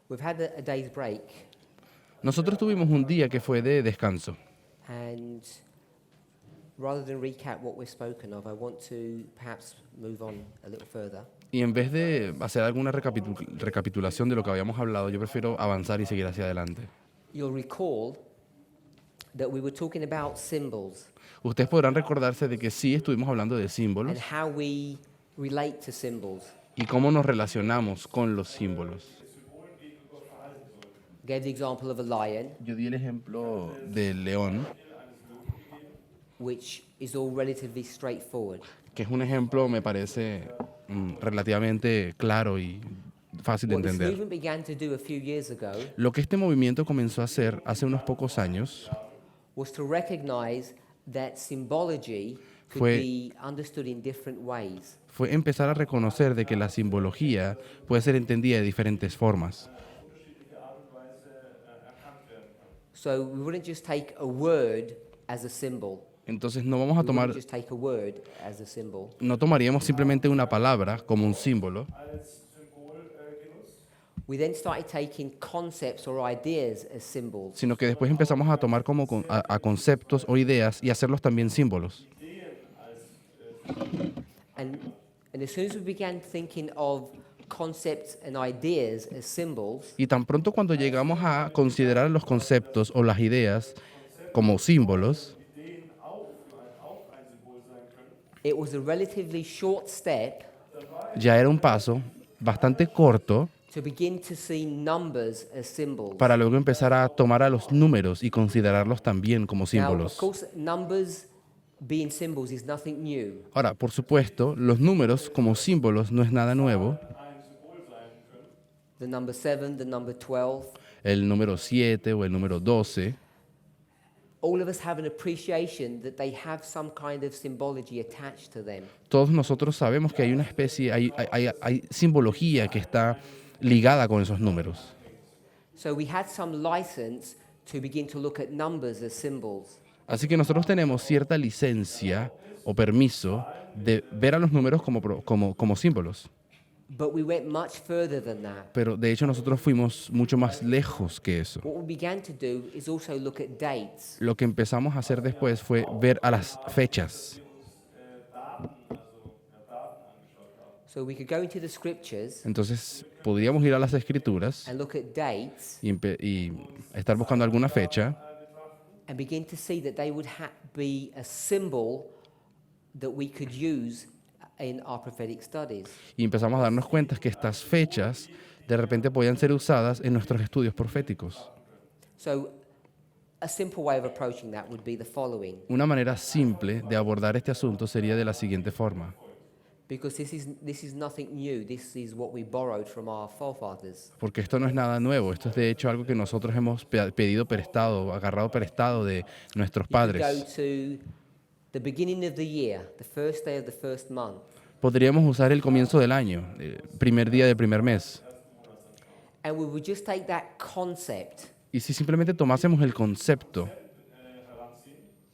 we've had a day's break, Nosotros tuvimos un día que fue de descanso. and rather than recap what we've spoken of, I want to perhaps move on a little further. Y en vez de hacer alguna recapitulación de lo que habíamos hablado, yo prefiero avanzar y seguir hacia adelante. You'll recall that we were talking about symbols Ustedes podrán recordarse de que sí estuvimos hablando de and símbolos how we relate to symbols. y cómo nos relacionamos con los símbolos. Gave the example of a lion, Yo di el ejemplo del león, which is all relatively straightforward. que es un ejemplo, me parece, relativamente claro y fácil de What this entender. movement began to do a few years ago Lo que este movimiento comenzó a hacer hace unos pocos años was to recognize that symbology could Fue- be understood in different ways. fue empezar a reconocer de que la simbología puede ser entendida de diferentes formas. So we wouldn't just take a word as a symbol. Entonces no vamos a We tomar, wouldn't just take a word as a symbol. no tomaríamos simplemente una palabra como un símbolo, We then started taking concepts or ideas as symbols. sino que después empezamos a tomar como a conceptos o ideas y hacerlos también símbolos. And as soon as we began thinking of concepts and ideas as symbols, Y tan pronto cuando llegamos a considerar los conceptos o las ideas como símbolos, it was a relatively short step ya era un paso bastante corto to begin to see numbers as symbols. para luego empezar a tomar a los números y considerarlos también como Now, of símbolos. course, numbers being symbols is nothing new. Ahora, por supuesto, los números como símbolos no es nada nuevo. The number 7, the number 12, El número 7 o el número 12, all of us have an appreciation that they have some kind of symbology attached to them. todos nosotros sabemos que hay una especie, hay simbología que está ligada con esos números. So we had some license to begin to look at numbers as symbols. Así que nosotros tenemos cierta licencia o permiso de ver a los números como símbolos. But we went much further than that. Pero de hecho nosotros fuimos mucho más lejos que eso. What we began to do is also look at dates. Lo que empezamos a hacer después fue ver a las fechas. So we could go into the scriptures Entonces podríamos ir a las escrituras and look at dates y estar buscando alguna fecha and begin to see that they would be a symbol that we could use in our prophetic studies. y empezamos a darnos cuenta que estas fechas de repente podían ser usadas en nuestros estudios proféticos. So a simple way of approaching that would be the following. Una manera simple de abordar este asunto sería de la siguiente forma. Because this is nothing new. This is what we borrowed from our forefathers. Porque esto no es nada nuevo, esto es de hecho algo que nosotros hemos pedido prestado, agarrado prestado de nuestros You could go padres. to the beginning of the year, the first day of the first month, Podríamos usar el comienzo del año, primer día del primer mes. and we would just take that concept. Y si simplemente tomásemos el concepto,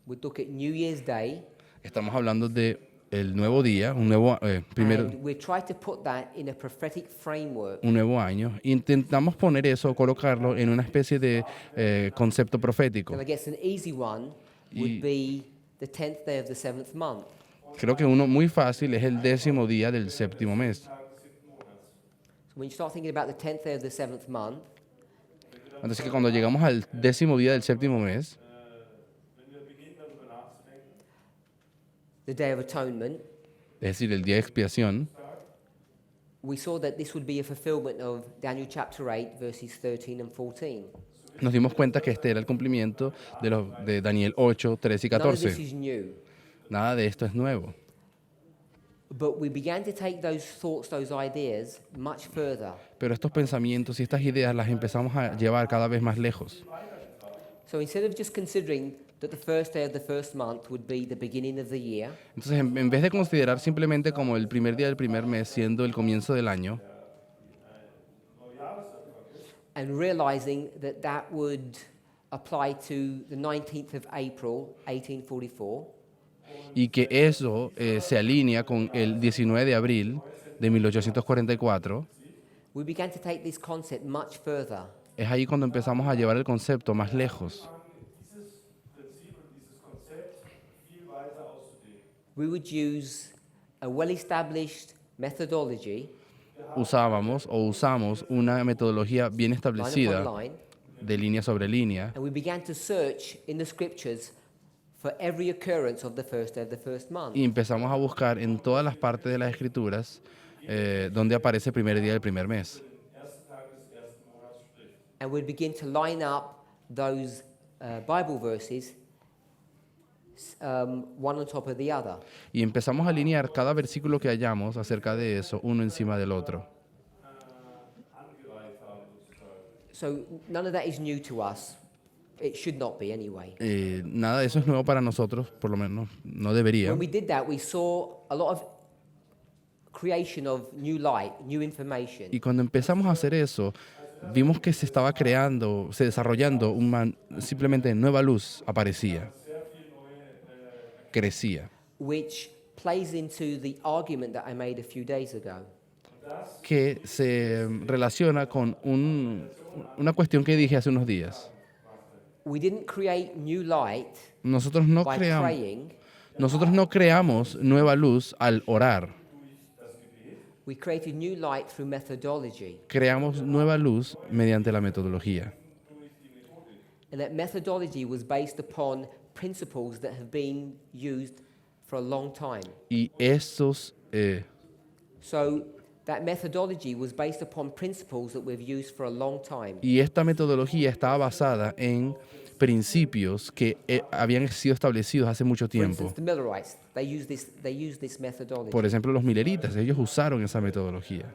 We'd look at New Year's Day, estamos hablando de el nuevo día, un nuevo, and we'd try to put that in a prophetic framework. un nuevo año. Intentamos poner eso, colocarlo en una especie de concepto profético. And I guess an easy one would be the 10th day of the 7th month. Creo que uno muy fácil es el 10º día del 7º mes. So when you start thinking about the 10th day of the 7th month, Entonces que cuando llegamos al 10º día del 7º mes, the Day of Atonement, es decir, el día de expiación, we saw that this would be a fulfillment of Daniel chapter 8, verses 13 and 14. nos dimos cuenta que este era el cumplimiento de Daniel 8, 13 y None of this 14. is new. Nada de esto es nuevo. But we began to take those thoughts, those ideas, much further. Pero estos pensamientos y estas ideas las empezamos a llevar cada vez más lejos. So instead of just considering that the first day of the first month would be the beginning of the year, Entonces, en vez de considerar simplemente como el primer día del primer mes siendo el comienzo del año, and realizing that that would apply to the 19th of April, 1844, y que eso se alinea con el 19 de abril de 1844, we began to take this concept much further. Es ahí cuando empezamos a llevar el concepto más lejos. Dieses Prinzip und dieses Konzept viel weiter auszudehnen. We would use a well-established methodology, Usamos una metodología bien line establecida upon line, de línea sobre línea and we began to search in the scriptures for every occurrence of the first day of the first month. y empezamos a buscar en todas las partes de las escrituras donde aparece el primer día del primer mes. Ersten Tag des ersten Monats spricht. And we'd begin to line up those Bible verses one on top of the other. Y empezamos a alinear cada versículo que hallamos acerca de eso, uno encima del otro. Angereiht haben sozusagen. So none of that is new to us. It should not be anyway. Nada de eso es nuevo para nosotros, por lo menos no debería. When we did that, we saw a lot of creation of new light, new information. Y cuando empezamos a hacer eso, vimos que se estaba creando, se desarrollando simplemente nueva luz aparecía, crecía, Which plays into the argument that I made a few days ago. que se relaciona con una cuestión que dije hace unos días. We didn't create new light Nosotros no by creamos, praying. nosotros no creamos nueva luz al orar, We created new light through methodology. creamos nueva luz mediante la metodología. And that methodology was based upon principles that have been used for a long time. Y estos, So that methodology was based upon principles that we've used for a long time. y esta metodología estaba basada en principios que habían sido establecidos hace mucho For tiempo. instance, the Millerites, they use this methodology. Por ejemplo, los mileritas, ellos usaron esa metodología.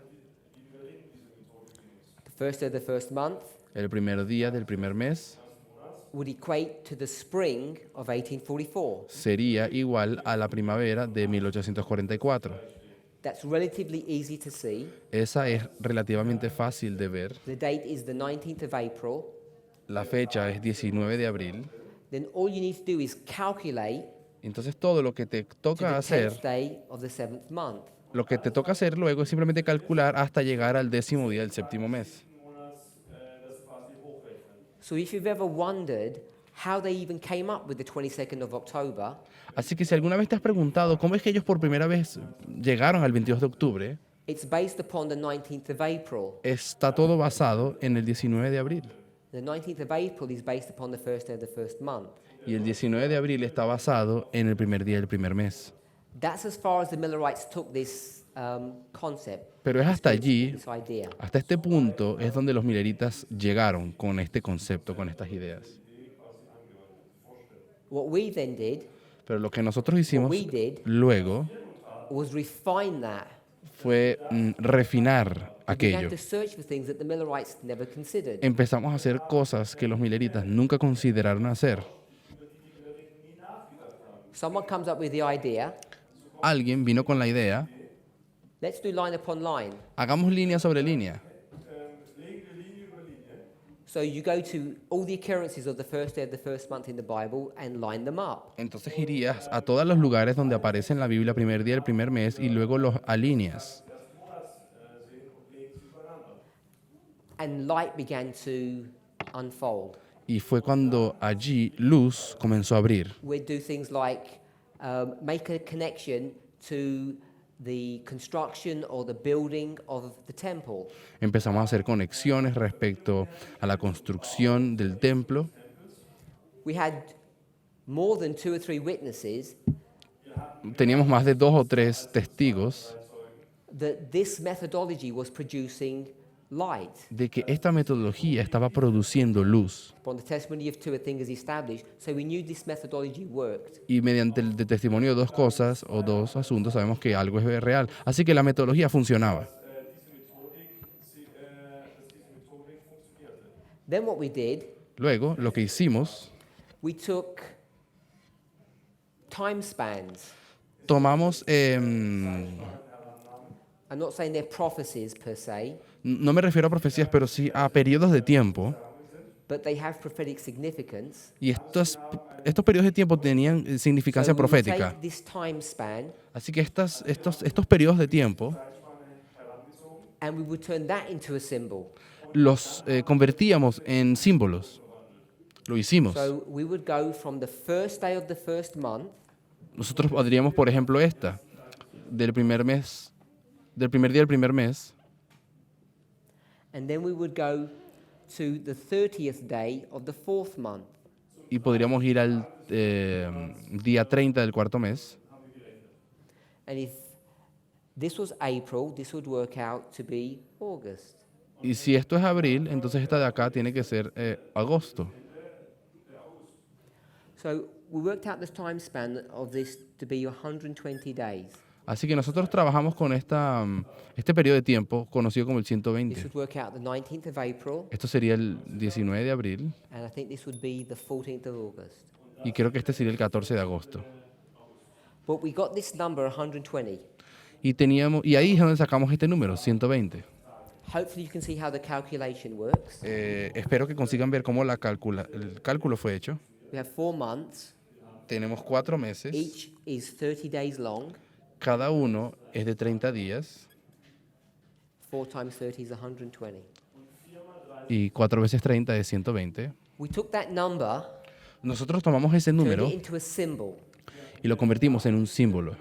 The first day of the first month El primer día del primer mes would equate to the spring of 1844. sería igual a la primavera de 1844. That's relatively easy to see. Esa es relativamente fácil de ver. The date is the 19th of April. La fecha es 19 de abril. Then all you need to do is calculate Entonces todo lo que te to toca the hacer, 10th day of the 7th month. lo que te toca hacer luego es simplemente calcular hasta llegar al 10º día del séptimo mes. Monats das quasi hochrechnen. So if you've ever wondered how they even came up with the 22nd of October, Así que si alguna vez te has preguntado cómo es que ellos por primera vez llegaron al 22 de octubre, it's based upon the 19th of April. está todo basado en el 19 de abril. The 19th of April is based upon the first day of the first month. Y el 19 de abril está basado en el primer día del primer mes. That's as far as the Millerites took this concept, Pero es hasta allí, this idea. hasta este punto, es donde los mileritas llegaron con este concepto, con estas ideas. What we then did Pero lo que nosotros hicimos we did luego was refine that. fue refinar We began aquello. to search for things that the Millerites never considered. Empezamos a hacer cosas que los mileritas nunca consideraron hacer. Someone comes up with the idea, Alguien vino con la idea, let's do line upon line. hagamos línea sobre línea. Legen wir Linie über Linie. So you go to all the occurrences of the first day of the first month in the Bible and line them up. Entonces irías a todos los lugares donde aparece en la Biblia primer día del primer mes y luego los alineas. Sehen und legen sie übereinander. And light began to unfold. Y fue cuando allí luz comenzó a abrir. We'd do things like make a connection to the construction or the building of the temple. Empezamos a hacer conexiones respecto a la construcción del templo. We had more than 2 or 3 witnesses Teníamos más de 2 o 3 testigos that this methodology was producing light. de que esta metodología estaba produciendo luz. Upon the testimony of 2 things established, so we knew this methodology worked. Y mediante el testimonio de 2 cosas o 2 asuntos sabemos que algo es real. Así que la metodología funcionaba. Diese Methodik funktionierte. Then what we did, Luego, lo que hicimos, we took time spans. tomamos, I'm not saying they're prophecies per se, no me refiero a profecías, pero sí a periodos de tiempo. but they have prophetic significance. Y estos periodos de tiempo tenían significancia So we would profética. take this time span Así que estos periodos de tiempo and we would turn that into a symbol. los convertíamos en símbolos. Lo hicimos. So we would go from the first day of the first month Nosotros podríamos, por ejemplo, esta, del primer mes, del primer día del primer mes, and then we would go to the 30th day of the fourth month. y podríamos ir al día 30 del cuarto mes. And if this was April, this would work out to be August. Y si esto es abril, entonces esta de acá tiene que ser agosto. So we worked out the time span of this to be 120 days. Así que nosotros trabajamos con este periodo de tiempo conocido como el This 120. would work out the 19th of April, Esto sería el 19 de abril and I think this would be the 14th of August. y creo que este sería el 14 de agosto. But we got this number 120. Y ahí es donde sacamos este número, 120. Hopefully you can see how the calculation works. Espero que consigan ver cómo el cálculo fue hecho. We have 4 months. Tenemos 4 meses. Each is 30 days long. Cada uno es de 30 días 4 times 30 is 120. y 4 veces 30 es 120. We took that number, Nosotros tomamos ese turned número it into a symbol. y lo convertimos en un símbolo.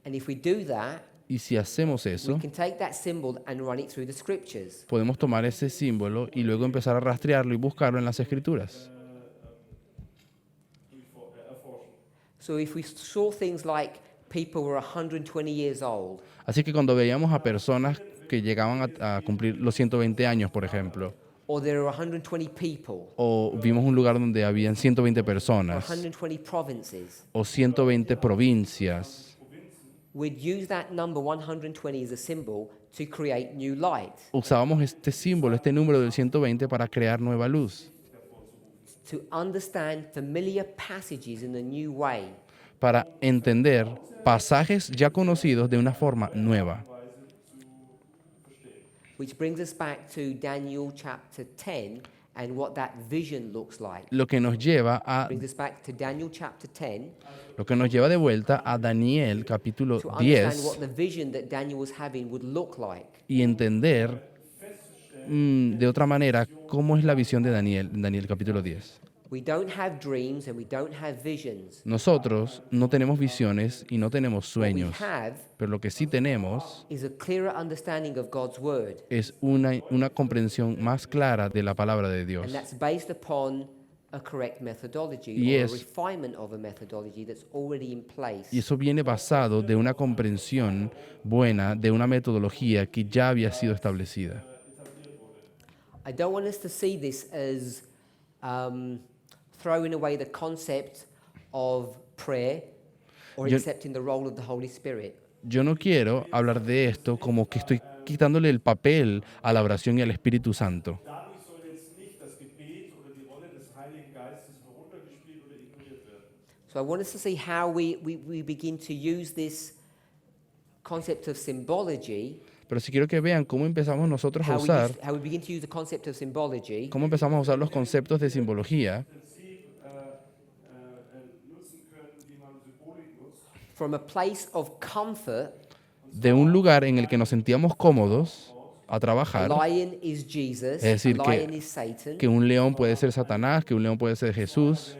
And if we do that, Y si hacemos we eso, can take that symbol and run it through the scriptures. podemos tomar ese símbolo y luego empezar a rastrearlo y buscarlo en las escrituras. So if we saw things like people were 120 years old, Así que cuando veíamos a personas que llegaban a cumplir los 120 años, por ejemplo, or there were 120 people, o vimos un lugar donde habían 120 or personas, 120 provinces, o 120 provincias, we'd use that number 120 as a symbol to create new light, usábamos este símbolo, este número del 120 para crear nueva luz, to understand familiar passages in a new way. para entender pasajes ya conocidos de una forma nueva. Which brings us back to Daniel chapter 10 and what that vision looks like. Lo que nos lleva Brings us back to Daniel chapter 10 de vuelta a Daniel capítulo to understand 10 what the vision that Daniel was having would look like. y entender de otra manera cómo es la visión de Daniel, en Daniel capítulo 10. We don't have dreams and we don't have visions. Nosotros no tenemos visiones y no tenemos What we sueños, have pero lo que sí tenemos is a clearer understanding of God's word, es una comprensión más clara de la palabra de Dios. and that's based upon a correct methodology Y or a es- refinement of a methodology that's already in place. Y eso viene basado de una comprensión buena de una metodología que ya había sido establecida. I don't want us to see this as throwing away the concept of prayer or Yo- accepting the role of the Holy Spirit. Yo no quiero hablar de esto como que estoy quitándole el papel a la oración y al Espíritu Santo. Dadurch soll jetzt nicht das Gebet oder die Rolle des Heiligen Geistes heruntergespielt oder ignoriert werden. So I want us to see how we begin to use this concept of symbology, Pero si quiero que vean cómo empezamos nosotros a how we begin to use the concept of symbology cómo empezamos a usar los conceptos de simbología Prinzip nutzen können, wie man Symbolik nutzt, from a place of comfort. de un lugar en el que nos sentíamos cómodos a A trabajar, lion is Jesus, Es decir, a que- lion is Satan. que un león puede ser Satanás, que un león puede ser Jesús.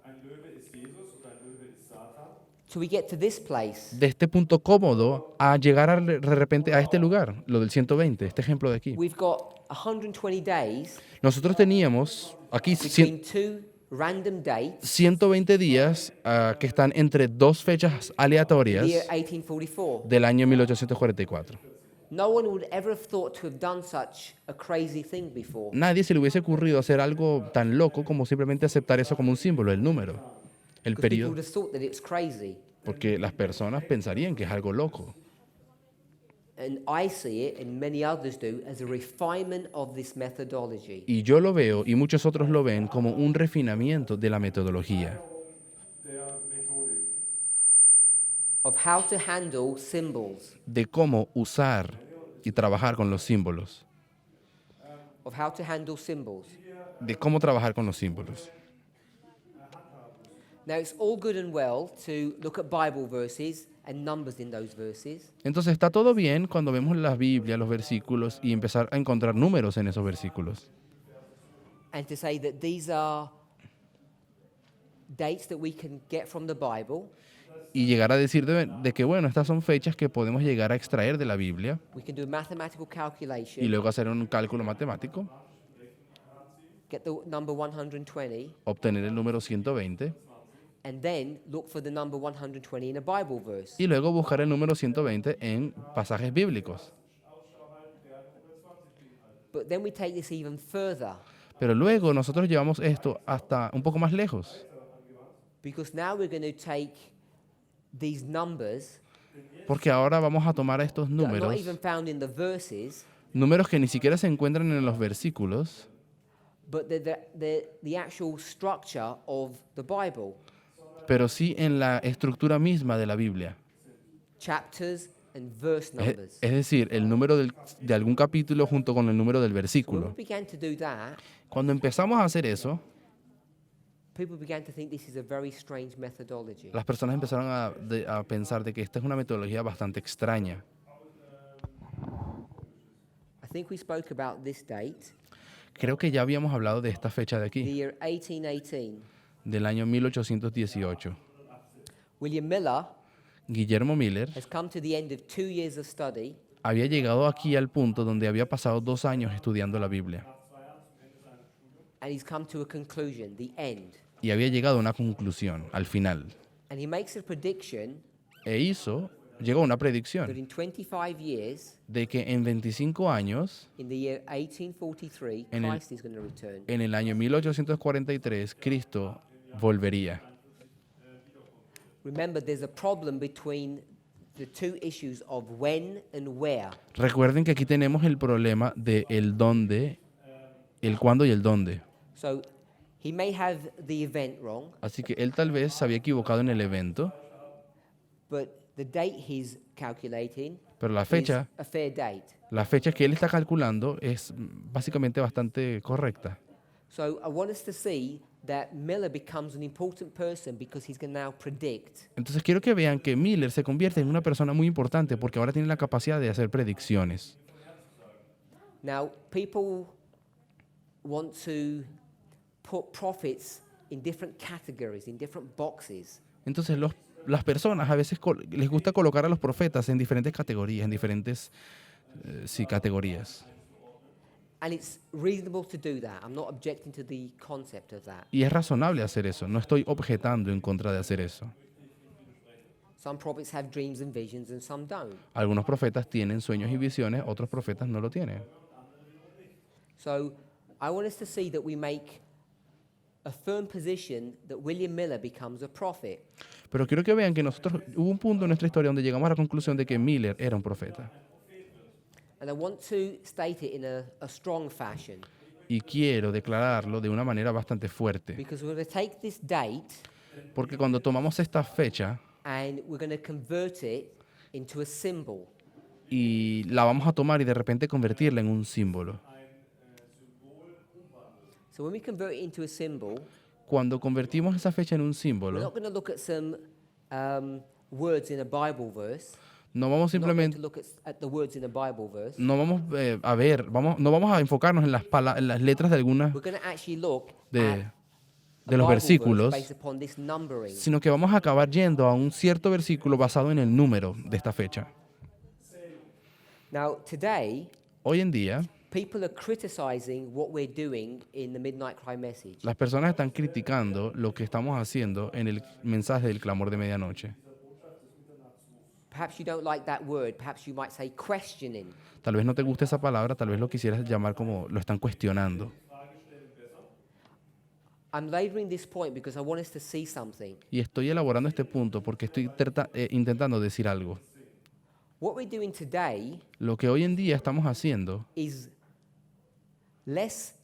ein Löwe ist Jesus und ein Löwe ist Satan. So we get to this place. De este punto cómodo a llegar de repente a este lugar, lo del 120, este ejemplo de aquí. We've got 120 days Nosotros teníamos aquí between two random dates, 120 días que están entre dos fechas the aleatorias year 1844. del año 1844. No one would ever have thought to have done such a crazy thing before. Nadie se le hubiese ocurrido hacer algo tan loco como simplemente aceptar eso como un símbolo, el número, el Because people periodo, would have thought that it's crazy. porque las personas pensarían que es algo loco. And I see it, and many others do, as a refinement of this methodology. Y yo lo veo, y muchos otros lo ven, como un refinamiento de la metodología, Der Methodik. Of how to handle symbols, de cómo usar y trabajar con los símbolos, of how to handle symbols. de cómo trabajar con los símbolos. Now, it's all good and well to look at Bible verses and numbers in those verses. Entonces está todo bien cuando vemos la Biblia, los versículos y empezar a encontrar números en esos versículos. And to say that these are dates that we can get from the Bible. Y llegar a decir de que, bueno, estas son fechas que podemos llegar a extraer de la Biblia We can do a mathematical y calculation, luego hacer un cálculo matemático, get the number 120, obtener el número 120 and then look for the number 120 in a Bible verse. y luego buscar el número 120 en pasajes bíblicos. But then we take this even further, Pero luego nosotros llevamos esto hasta un poco más lejos, because now we're going to take these numbers porque ahora vamos a tomar estos that are not números, even found in the verses, números que ni siquiera se encuentran en los versículos, but the actual structure of the Bible. pero sí en la estructura misma de la Biblia. Chapters and verse numbers. Es decir, el número de algún capítulo junto con el número del When we versículo. began to do that, Cuando empezamos a hacer eso, people began to think this is a very strange methodology. las personas empezaron a pensar de que esta es una metodología bastante extraña. I think we spoke about this date, Creo que ya habíamos hablado de esta fecha de the aquí, year 1818. del año 1818. William Miller Guillermo Miller has come to the end of 2 years of study, había llegado aquí al punto donde había pasado 2 años estudiando la Biblia and he's come to a conclusion, the end. y había llegado a una conclusión al final. And he makes a prediction Llegó a una that predicción in 25 years, de que en 25 años, in the year 1843, En el- Christ is going to return. en el año 1843, Cristo volvería. Remember, there's a problem between the two issues of when and where. Recuerden que aquí tenemos el problema de el dónde, el cuándo y el dónde. So he may have the event wrong, Así que él tal vez se había equivocado en el evento, but the date he's calculating pero la is fecha a fair date. que él está calculando es básicamente bastante correcta. So I want us to see that Miller becomes an important person because he's going to now predict. Entonces quiero que vean que Miller se convierte en una persona muy importante porque ahora tiene la capacidad de hacer predicciones. Now, people want to put prophets in different categories, in different boxes. Entonces las personas a veces les gusta colocar a los profetas en diferentes categorías, en diferentes categorías. And it's reasonable to do that. I'm not objecting to the concept of that. Y es razonable hacer eso. No estoy objetando en contra de hacer eso. Some prophets have dreams and visions and some don't. Algunos profetas tienen sueños y visiones, otros profetas no lo tienen. So I want us to see that we make a firm position that William Miller becomes a prophet. Pero quiero que vean que nosotros hubo un punto en nuestra historia donde llegamos a la conclusión de que Miller era un profeta. And I want to state it in a strong fashion Y quiero declararlo de una manera bastante fuerte. because we're going to take this date Porque cuando tomamos esta fecha and we're going to convert it into a symbol. y la vamos a tomar y de repente convertirla en un símbolo. So when we convert it into a symbol, Cuando convertimos esa fecha en un we're símbolo, not going to look at some words in a Bible verse. no vamos We're not going simplemente to look at the words in a Bible verse. no vamos a ver, no vamos a enfocarnos en en las letras de algunas We're going to actually look de, at a de los Bible verse versículos, based upon this numbering. sino que vamos a acabar yendo a un cierto versículo basado en el número de esta fecha. Now, today, Hoy en día, people are criticizing what we're doing in the Midnight Cry message. las personas están criticando lo que estamos haciendo en el mensaje del clamor de medianoche. Perhaps you don't like that word. Perhaps you might say questioning. Tal vez no te guste esa palabra, tal vez lo quisieras llamar como lo están cuestionando. I'm laboring this point because I want us to see something. Y estoy elaborando este punto porque estoy intentando decir algo. What we're doing today Lo que hoy en día estamos haciendo is less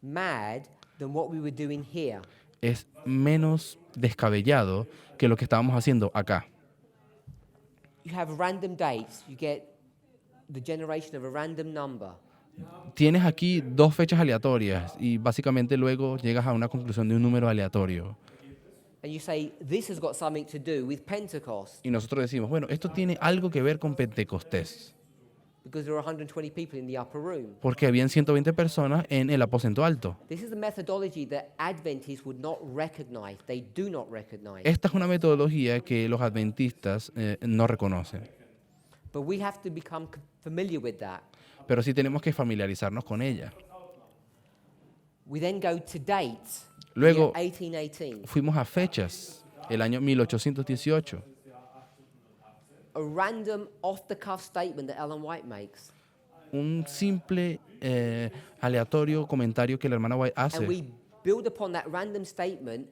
mad than what we were doing here. es menos descabellado que lo que estábamos haciendo acá. You have random dates. You get the generation of a random number. Tienes aquí 2 fechas aleatorias y básicamente luego llegas a una conclusión de un número aleatorio. And you say, this has got something to do with Pentecost, Y nosotros decimos, bueno, esto tiene algo que ver con Pentecostés, because there were 120 people in the upper room. porque habían 120 personas en el aposento alto. This is the methodology that Adventists would not recognize. They do not recognize. Esta es una metodología que los adventistas no reconocen, But we have to become familiar with that. pero sí tenemos que familiarizarnos con ella. We then go to dates. Luego- Year 1818. Fuimos a fechas, el año 1818. A random off-the-cuff statement that Ellen White makes. Un simple, aleatorio comentario que la hermana White And hace. we build upon that random statement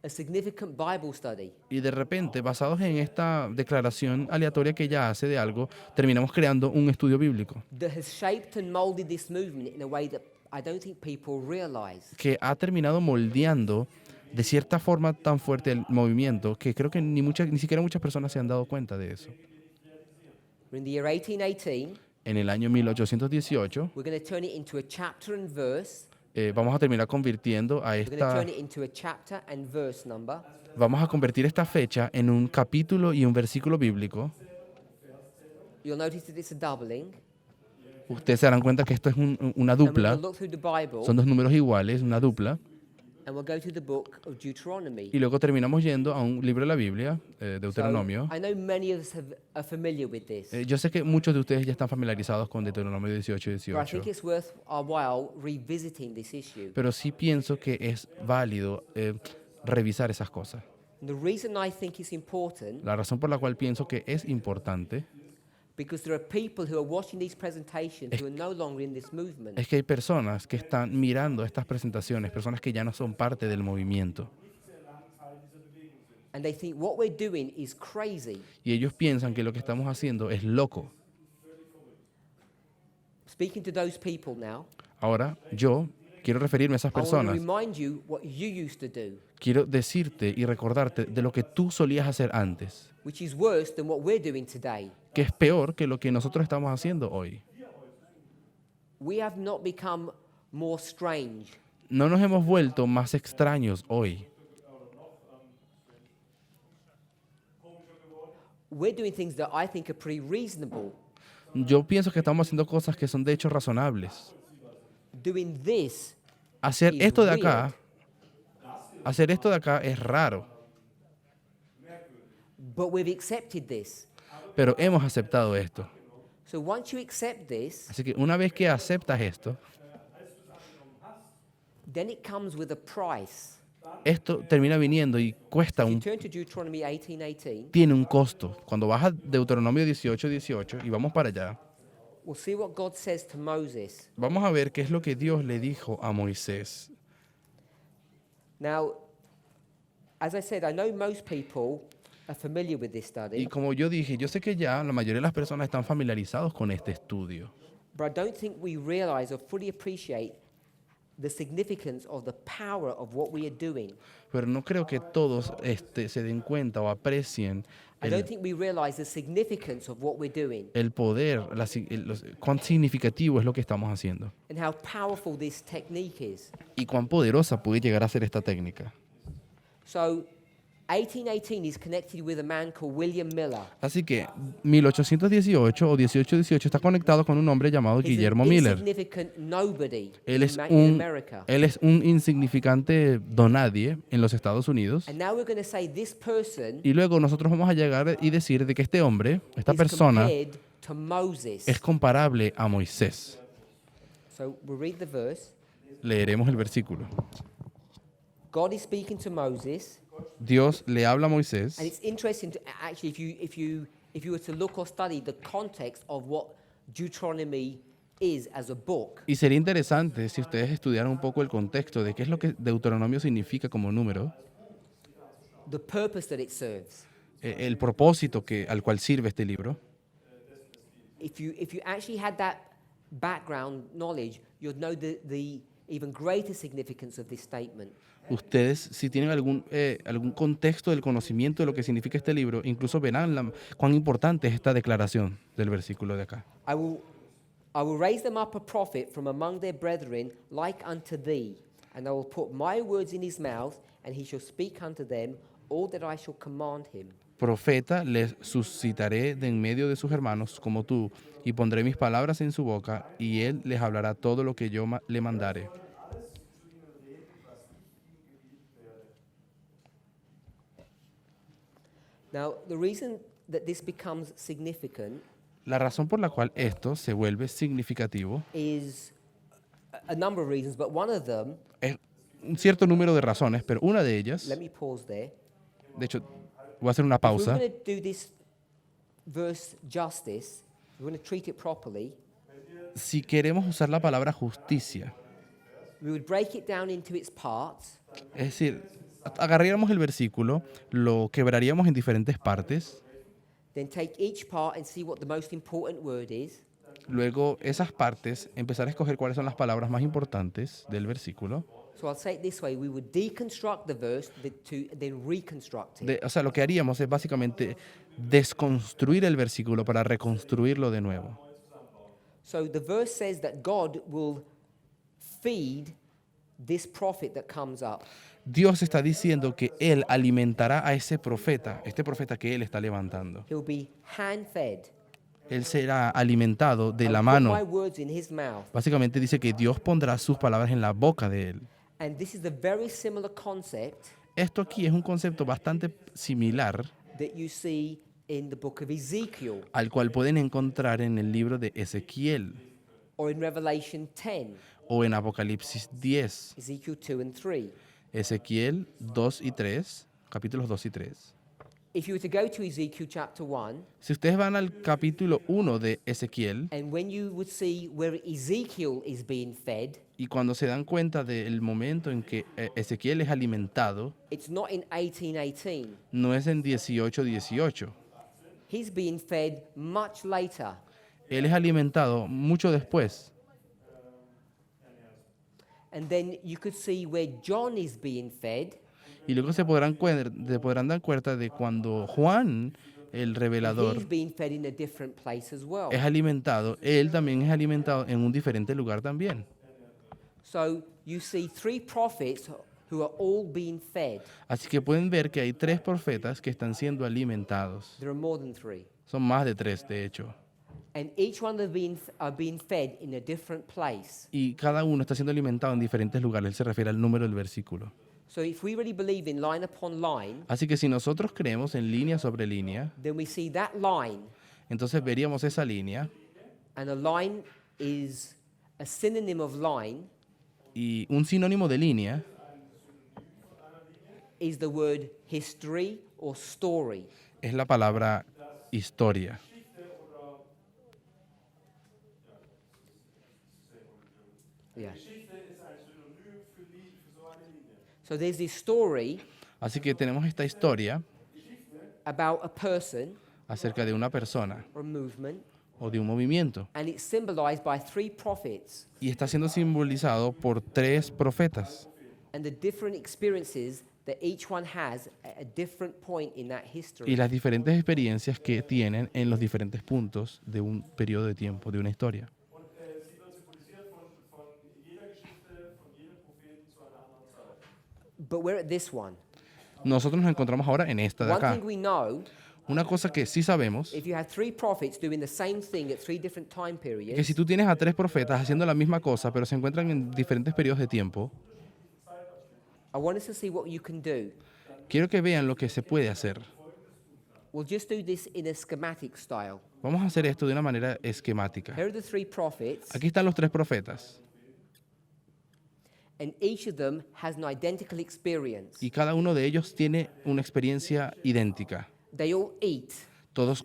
a significant Bible study. Y de repente, basados en esta declaración aleatoria que ella hace de algo, terminamos creando un estudio bíblico That has shaped and molded this movement in a way that I don't think people realize. que ha terminado moldeando de cierta forma tan fuerte el movimiento que creo que ni siquiera muchas personas se han dado cuenta de eso. In the year 1818, En el año 1818 we're going to turn it into a chapter and verse. vamos a terminar convirtiendo a We're going to esta, turn it into a chapter and verse number. vamos a convertir esta fecha en un capítulo y un versículo bíblico. You'll notice that it's a doubling. Ustedes se darán cuenta que esto es una And we're dupla, going to look through the Bible, son dos números iguales, una dupla, and we'll go to the book of Deuteronomy. y luego terminamos yendo a un libro de la Biblia, So, Deuteronomio. I know many of us are familiar with this, Yo sé que muchos de ustedes ya están familiarizados con Deuteronomio 18 y but I 18, think it's worth our while revisiting this issue. pero sí pienso que es válido revisar esas cosas. And the reason I think it's important, La razón por la cual pienso que es importante because there are people who are watching these presentations who are no longer in this movement. es que hay personas que están mirando estas presentaciones, personas que ya no son parte del movimiento, And they think what we're doing is crazy. y ellos piensan que lo que estamos haciendo es loco. Speaking to those people now, Ahora, yo quiero referirme a esas I want to personas. remind you what you used to do, Quiero decirte y recordarte de lo que tú solías hacer antes, which is worse than what we're doing today. que es peor que lo que nosotros estamos haciendo hoy. We have not become more strange. No nos hemos vuelto más extraños hoy. We're doing things that I think are pretty reasonable. Yo pienso que estamos haciendo cosas que son de hecho razonables. Doing this, Hacer Is esto de weird. acá es raro, but we've accepted this. pero hemos aceptado esto. So once you accept this, Así que una vez que aceptas esto, then it comes with a price. esto termina viniendo y cuesta You turn to Deuteronomy 18:18. tiene un costo. Cuando vas a Deuteronomio 18 y vamos para allá, We'll see what God says to Moses. vamos a ver qué es lo que Dios le dijo a Moisés. Now, as I said, I know most people are familiar with this Y study, como yo dije, yo sé que ya la mayoría de las personas están familiarizados con este estudio, but I don't think we realize or fully appreciate the significance of the power of what we are doing. pero no creo que todos se den cuenta o aprecien I don't think we realize the significance of what we're doing el poder, cuán significativo es lo que estamos haciendo and how powerful this technique is. y cuán poderosa puede llegar a ser esta técnica. So, 1818 is connected with a man called William Miller. Así que 1818 o 1818 está conectado con un hombre llamado He's Guillermo an Miller. insignificant nobody Él es in America. él es un insignificante donadie en los Estados Unidos. And now we're going to say this person Y luego nosotros vamos a llegar y decir de que este hombre, esta is persona, compared to Moses. es comparable a Moisés. So we'll read the verse. Leeremos el versículo. God is speaking to Moses, Dios le habla a Moisés. and it's interesting to, actually if you were to look or study the context of what Deuteronomy is as a book. Y sería interesante si ustedes estudiaran un poco el contexto de qué es lo que Deuteronomio significa como número, The purpose that it serves. el propósito al cual sirve este libro. If you actually had that background knowledge, you'd know the even greater significance of this statement. Ustedes, si tienen algún contexto del conocimiento de lo que significa este libro, incluso verán cuán importante es esta declaración del versículo de acá. I will raise them up a prophet from among their brethren like unto thee, and I will put my words in his mouth, and he shall speak unto them all that I shall command him. Profeta les suscitaré de en medio de sus hermanos como tú, y pondré mis palabras en su boca, y él les hablará todo lo que yo le mandare. Now, the reason that this becomes significant La razón por la cual esto se vuelve significativo is a number of reasons, but one of them, es un cierto número de razones, pero una de ellas, let me pause there. de hecho, voy a hacer una If we're pausa. going to do this verse justice, we're going to treat it properly, Si queremos usar la palabra justicia, we would break it down into its parts, es decir, agarraríamos el versículo, lo quebraríamos en diferentes partes, then take each part and see what the most important word is, luego esas partes empezar a escoger cuáles son las palabras más importantes del versículo. so I'll say it this way, we would deconstruct the verse to then reconstruct it. O sea, lo que haríamos es básicamente desconstruir el versículo para reconstruirlo de nuevo. So the verse says that God will feed this prophet that comes up. Dios está diciendo que Él alimentará a ese profeta, este profeta que Él está levantando. He'll be hand-fed. Él será alimentado de I'll la put mano. my words in his mouth. Básicamente dice que Dios pondrá sus palabras en la boca de Él. And this is a very similar concept Esto aquí es un concepto bastante similar that you see in the book of Ezekiel al cual pueden encontrar en el libro de Ezequiel or in Revelation 10, o en Apocalipsis 10, Ezekiel 2 and 3. Ezequiel 2 y 3, capítulos 2 y 3. If you were to go to Ezekiel chapter 1, Si ustedes van al capítulo 1 de Ezequiel and when you would see where Ezekiel is being fed, y cuando se dan cuenta del momento en que Ezequiel es alimentado, it's not in 1818. no es en 18:18. He's being fed much later. Él es alimentado mucho después. And then you could see where John is being fed. Y luego se podrán dar cuenta de cuando Juan, el revelador, He's being fed in a different place as well. es alimentado, él también es alimentado en un diferente lugar también. So you see three prophets who are all being fed. Así que pueden ver que hay 3 profetas que están siendo alimentados. There are more than 3. Son más de 3, de hecho. And each one are being fed in a different place. Y cada uno está siendo alimentado en diferentes lugares. Él se refiere al número del versículo. So if we really believe in line upon line, Así que si nosotros creemos en línea sobre línea, then we see that line, entonces veríamos esa línea, and a line is a synonym of line, y un sinónimo de línea is the word history or story. es la palabra historia. Yeah. Geschichte ist ein Synonym für so eine Linie. So there's this story Así que tenemos esta historia about a person acerca de una persona or a movement, o de un movimiento, and it's symbolized by 3 prophets y está siendo simbolizado por 3 profetas and the different experiences that each one has at a different point in that y history. las diferentes experiencias que tienen en los diferentes puntos de un periodo de tiempo, de una historia. Und sie wird symbolisiert von jeder Geschichte, von jedem Propheten zu einer anderen Zeit. But we're at this one. Nosotros nos encontramos ahora en esta de One acá. thing we know, Una cosa que sí sabemos if you have 3 prophets doing the same thing at 3 different time es que periods, si tú tienes a 3 profetas haciendo la misma cosa, pero se encuentran en diferentes periodos de tiempo, I want us to see what you can do. quiero que vean lo que se puede hacer. We'll just do this in a schematic style. Vamos a hacer esto de una manera esquemática. Here are the 3 prophets, Aquí están los 3 profetas and each of them has an identical experience. y cada uno de ellos tiene una experiencia idéntica. They all eat. Todos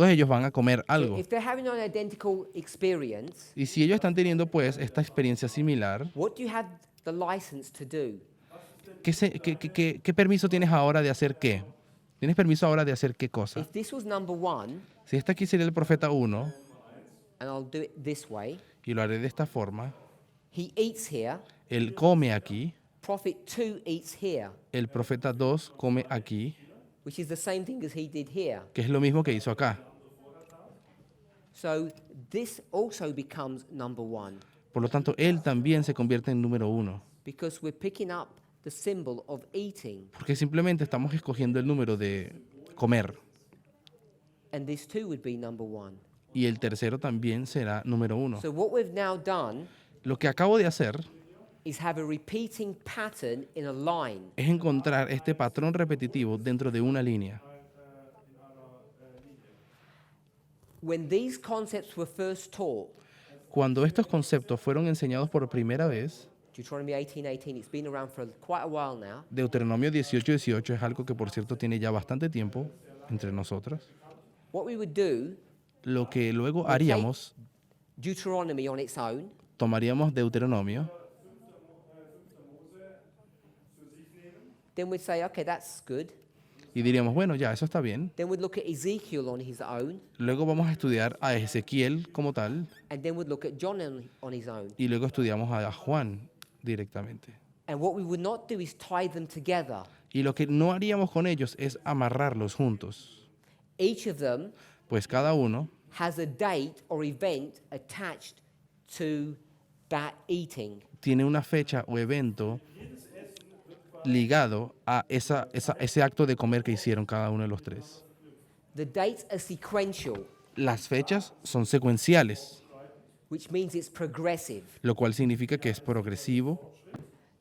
ellos van a comer algo. If they're having an identical experience, Y si ellos están teniendo pues esta experiencia similar, what do you have the license to do? ¿qué permiso tienes ahora de hacer qué? ¿Tienes permiso ahora de hacer qué cosa? If this was number 1, Si este aquí sería el profeta 1, and I'll do it this way, y lo haré de esta forma, he eats here, él come aquí, prophet 2 eats here, el profeta 2 come aquí, which is the same thing as he did here. que es lo mismo que hizo acá. So this also becomes number 1 Por lo tanto, él también se convierte en número 1, because we're picking up the symbol of eating. porque simplemente estamos escogiendo el número de comer. And this too would be number 1. Y el tercero también será número 1. So what we've now done Lo que acabo de hacer is have a repeating pattern in a line. es encontrar este patrón repetitivo dentro de una línea. When these concepts were first taught, Cuando estos conceptos fueron enseñados por primera vez, Deuteronomy 18:18, it's been around for quite a while now. Deuteronomio 18:18 es algo que por cierto tiene ya bastante tiempo entre nosotros. What we would do, Lo que luego haríamos, Deuteronomy on its own, tomaríamos Deuteronomio, then we'd say, okay, that's good. y diríamos, bueno, ya, eso está bien. Then we'd look at Ezekiel on his own, Luego vamos a estudiar a Ezequiel como tal, and then we'd look at John on his own. y luego estudiamos a Juan directamente. And what we would not do is tie them together. Y lo que no haríamos con ellos es amarrarlos juntos, Each of them pues cada uno has a date or event attached to that eating. tiene una fecha o evento ligado a ese acto de comer que hicieron cada uno de los tres. The dates are sequential, Las fechas son secuenciales, which means it's progressive. lo cual significa que es progresivo.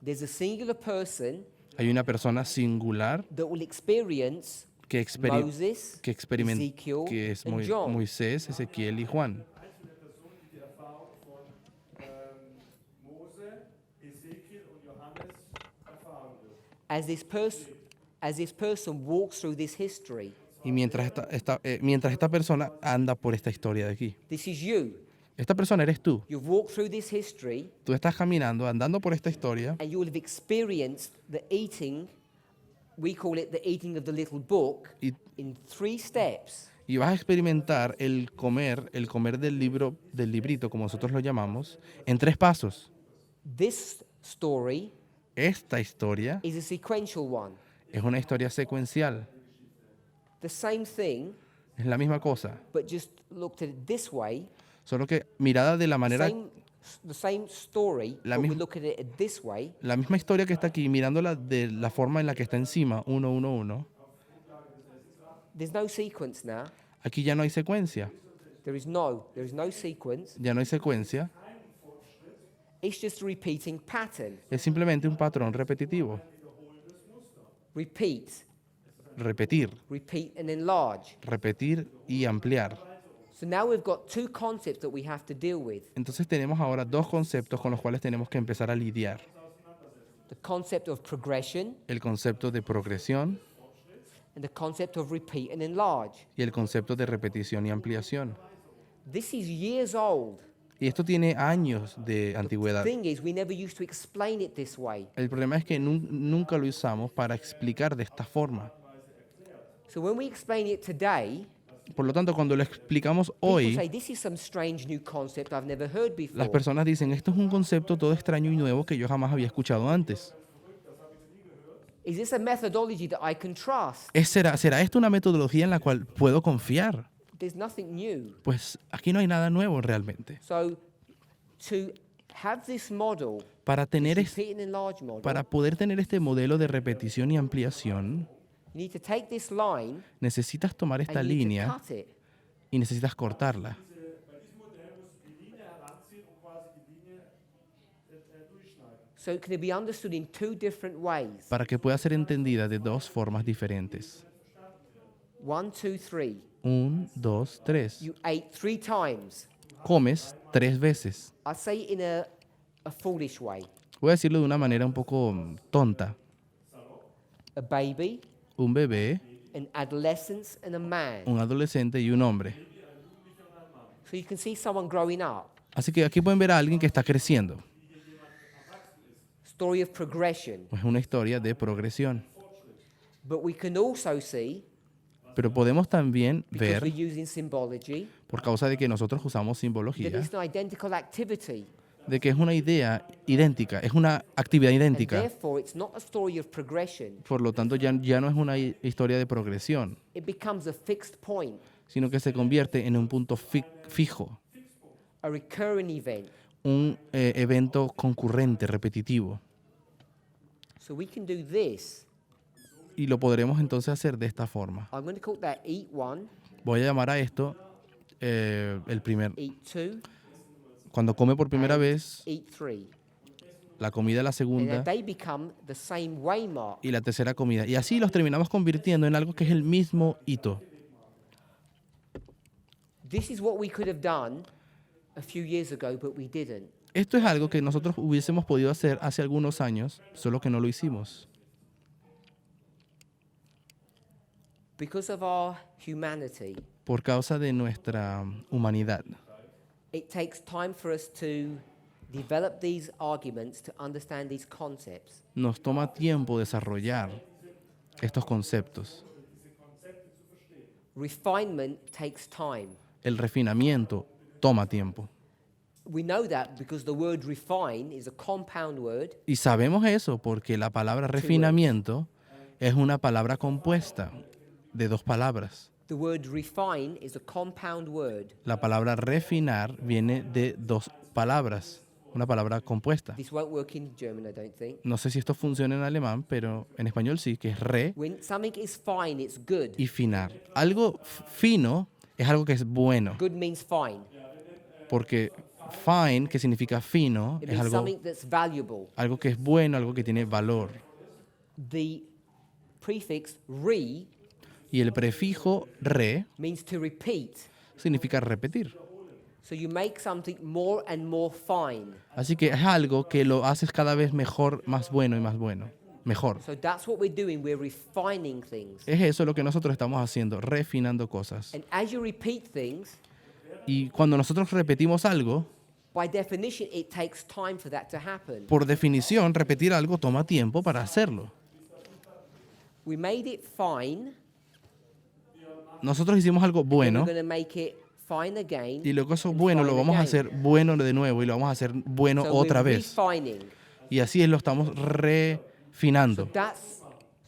There's a singular person Hay una persona singular that will experience que, Moses, experimenta, Ezekiel, que es and John. Moisés, Ezequiel y Juan. Die Erfahrung von Mose, Ezekiel und Johannes erfahren wird. As this person walks through this history, Y mientras esta persona anda por esta historia de aquí. this is you. Esta persona eres tú. You've walked through this history Tú estás caminando, andando por esta historia, and you will have experienced the eating, we call it the eating of the little book, y, in 3 steps. y vas a experimentar el comer del libro, del librito, como nosotros lo llamamos, en 3 pasos. This story Esta historia is a sequential one. es una historia secuencial. The same thing, Es la misma cosa, but just looked at it this way. solo que mirada de la manera, The same story, La but we misma- look at it this way. la misma historia que está aquí, mirándola de la forma en la que está encima, 1, 1, 1. There's no sequence now. Aquí ya no hay secuencia, There is no sequence. ya no hay secuencia, It's just a repeating pattern. es simplemente un patrón repetitivo. Repeat, Repetir, repeat and enlarge. repetir y ampliar. So now we've got 2 concepts that we have to deal with. Entonces tenemos ahora 2 conceptos con los cuales tenemos que empezar a lidiar. The concept of progression El concepto de progresión and the concept of repeat and enlarge. y el concepto de repetición y ampliación. This is years old. Y esto tiene años de antigüedad. Thing is, we never used to explain it this way. El problema es que nunca lo usamos para explicar de esta forma. So when we explain it today, Por lo tanto, cuando lo explicamos people hoy, say, this is some strange new concept I've never heard las before. personas dicen, esto es un concepto todo extraño y nuevo que yo jamás había escuchado antes. Is this a methodology that I can trust? ¿Será esto una metodología en la cual puedo confiar? There's nothing new. Pues aquí no hay nada nuevo realmente. So to have this model, Para tener this repeat and enlarge model, Para poder tener este modelo de repetición y ampliación, you need to take this line necesitas tomar and esta you need to línea cut it. y necesitas cortarla. Bei diesem Modell musst du die Linie heranziehen und quasi die Linie durchschneiden. So it can be understood in 2 different ways. Para que pueda ser entendida de 2 formas diferentes. 1, 2, 3. 1, 2, 3. You ate 3 times. Comes 3 veces. I say it in a foolish way. Voy a decirlo de una manera un poco tonta. A baby, Un bebé, an adolescent, and a man. un adolescente y un hombre. So you can see someone growing up. Así que aquí pueden ver a alguien que está creciendo. Story of progression. Es una historia de progresión. But we can also see, Pero podemos también because ver, we're using symbology, por causa de que nosotros usamos that simbología, it's an identical activity. de que es una idea idéntica, es una actividad And idéntica. therefore, it's not a story of progression. Por lo tanto, ya no es una historia de progresión, It becomes a fixed point, sino que se convierte en un punto fijo, a recurring event. un evento concurrente, repetitivo. So we can do this. Y lo podremos entonces hacer de esta forma. I'm going to call that eat one, Voy a llamar a esto el primer, eat two, cuando come por primera vez, eat three. la comida la And segunda they become the same waymark. y la tercera comida. Y así los terminamos convirtiendo en algo que es el mismo hito. This is what we could have done a few years ago, but we didn't. Esto es algo que nosotros hubiésemos podido hacer hace algunos años, solo que no lo hicimos. Because of our humanity, Por causa de nuestra humanidad. it takes time for us to develop these arguments to understand these concepts. Nos toma tiempo desarrollar estos conceptos. Refinement takes time. El refinamiento toma tiempo. We know that because the word refine is a compound word. Y sabemos eso porque la palabra refinamiento es una palabra compuesta de dos palabras. The word refine is a compound word. La palabra refinar viene de dos palabras, una palabra compuesta. This won't work in German, I don't think. No sé si esto funciona en alemán, pero en español sí, que es re When something is fine, it's good. y finar. Algo fino es algo que es bueno, Good means fine. porque fine, que significa fino, It es means algo, something that's valuable. algo que es bueno, algo que tiene valor. The prefix re Y el prefijo re means to repeat. significa repetir. So you make something more and more fine. Así que es algo que lo haces cada vez mejor, más bueno y más bueno. Mejor. So that's what we're doing. We're refining things. Es eso lo que nosotros estamos haciendo, refinando cosas. And as you repeat things, Y cuando nosotros repetimos algo, by definition, it takes time for that to happen. por definición, repetir algo toma tiempo para hacerlo. We made it fine. Nosotros hicimos algo Then bueno we're going to make it fine again. y luego eso and bueno lo fine vamos a again. hacer bueno de nuevo y lo vamos a hacer bueno So otra we're vez. refining. Y así lo estamos refinando.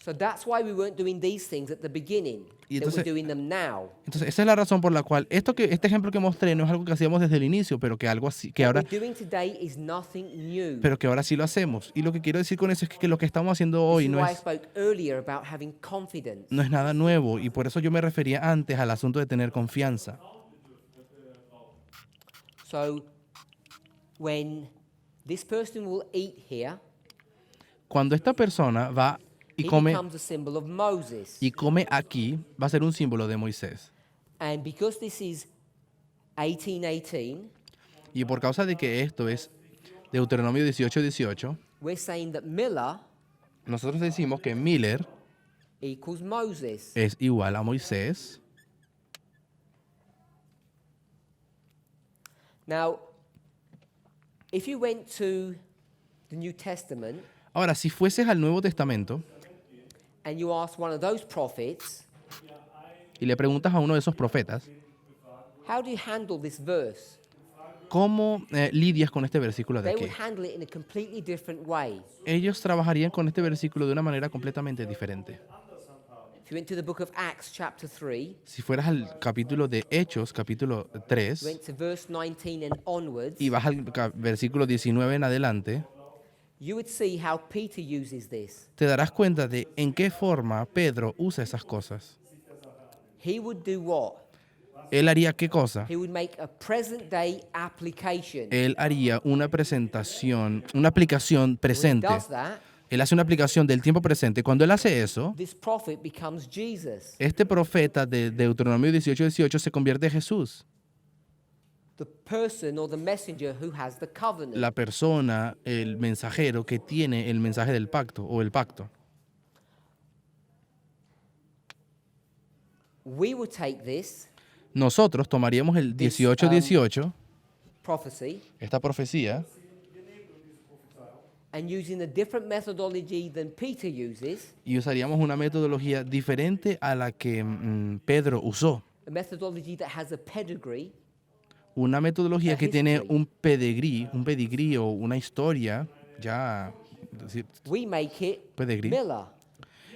So that's why we weren't doing these things at the beginning. Y That we're entonces- doing them now. Entonces, esa es la razón por la cual este ejemplo que mostré no es algo que hacíamos desde el inicio, pero que algo así, que What ahora, we're doing today is nothing new. pero que ahora sí lo hacemos. Y lo que quiero decir con eso es que lo que estamos haciendo hoy This is no why I es, spoke earlier about having confidence. no es nada nuevo y por eso yo me refería antes al asunto de tener confianza. So when this person will eat here, Cuando esta persona va y he come becomes a symbol of Moses. aquí, va a ser un símbolo de Moisés. And because this is 18:18, Y por causa de que esto es Deuteronomio 18:18, we're saying that Miller nosotros decimos que Miller equals Moses. es igual a Moisés. Now, if you went to the New Testament Ahora, si fueses al Nuevo Testamento and you asked one of those prophets, y le preguntas a uno de esos profetas, how do you handle this verse? ¿cómo lidias con este versículo de They aquí? would handle it in a completely different way. Ellos trabajarían con este versículo de una manera completamente diferente. If you went to the book of Acts, chapter 3, Si fueras al capítulo de Hechos, capítulo went 3, to verse 19 and onwards, y vas al versículo 19 en adelante, you would see how Peter uses this. te darás cuenta de en qué forma Pedro usa esas cosas. He would do what? Él haría qué cosa? He would make a present day application. Él haría una presentación, una aplicación When he presente. does that, Él hace una aplicación del tiempo presente. Cuando él hace eso, this prophet becomes Jesus. este profeta de Deuteronomio 18:18 se convierte en Jesús. The person or the messenger who has the covenant. La persona, el mensajero que tiene el mensaje del pacto o el pacto. We would take this Nosotros tomaríamos el 18:18, prophecy esta profecía, and using a different methodology than Peter uses, y usaríamos una metodología diferente a la que Pedro usó. a methodology that has a pedigree, Una metodología A que tiene history. un pedigrí o una historia ya, es decir, we make it pedigrí, Miller.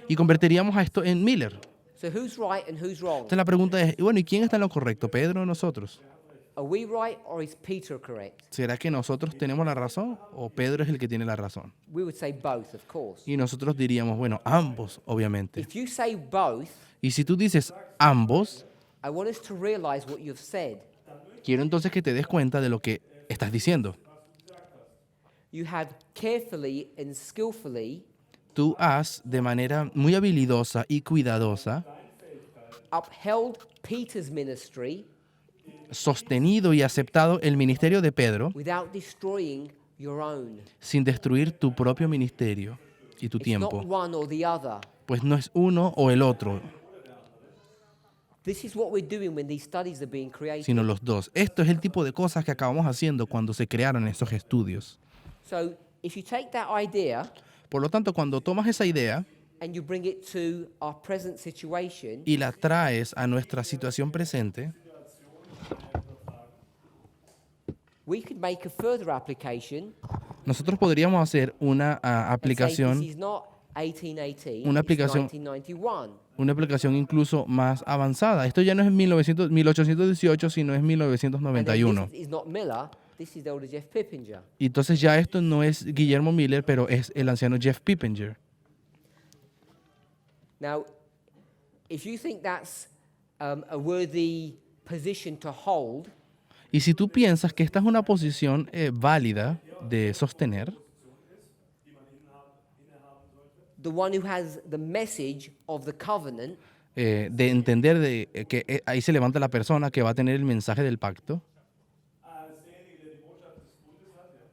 y convertiríamos a esto en Miller. So who's right and who's wrong? Entonces la pregunta es, y bueno, ¿y quién está en lo correcto, Pedro o nosotros? are we right or is Peter correct? ¿Será que nosotros tenemos la razón o Pedro es el que tiene la razón? We would say both, of course. Y nosotros diríamos, bueno, ambos, obviamente. If you say both, Y si tú dices ambos, I want us to realize what you've said. quiero entonces que te des cuenta de lo que estás diciendo. You have carefully and skillfully Tú has, de manera muy habilidosa y cuidadosa, upheld Peter's ministry sostenido y aceptado el ministerio de Pedro without destroying your own. sin destruir tu propio ministerio y tu It's tiempo. not one or the other. Pues no es uno o el otro, This is what we're doing when these studies are being created. sino los dos. Esto es el tipo de cosas que acabamos haciendo cuando se crearon estos estudios. So if you take that idea Por lo tanto, cuando tomas esa idea and you bring it to our present situation, y la traes a nuestra situación presente, we could make a further application nosotros podríamos hacer una and say aplicación, this is not 1818, Una it's aplicación- 1991. una aplicación incluso más avanzada. Esto ya no es 1818, sino es And then 1991. this is not Miller, this is Elder Jeff Pippinger. Y entonces ya esto no es Guillermo Miller, pero es el anciano Jeff Pippinger. Now, if you think that's a worthy position to hold, Y si tú piensas que esta es una posición válida de sostener, the one who has the message of the covenant de entender que ahí se levanta la persona que va a tener el mensaje del pacto,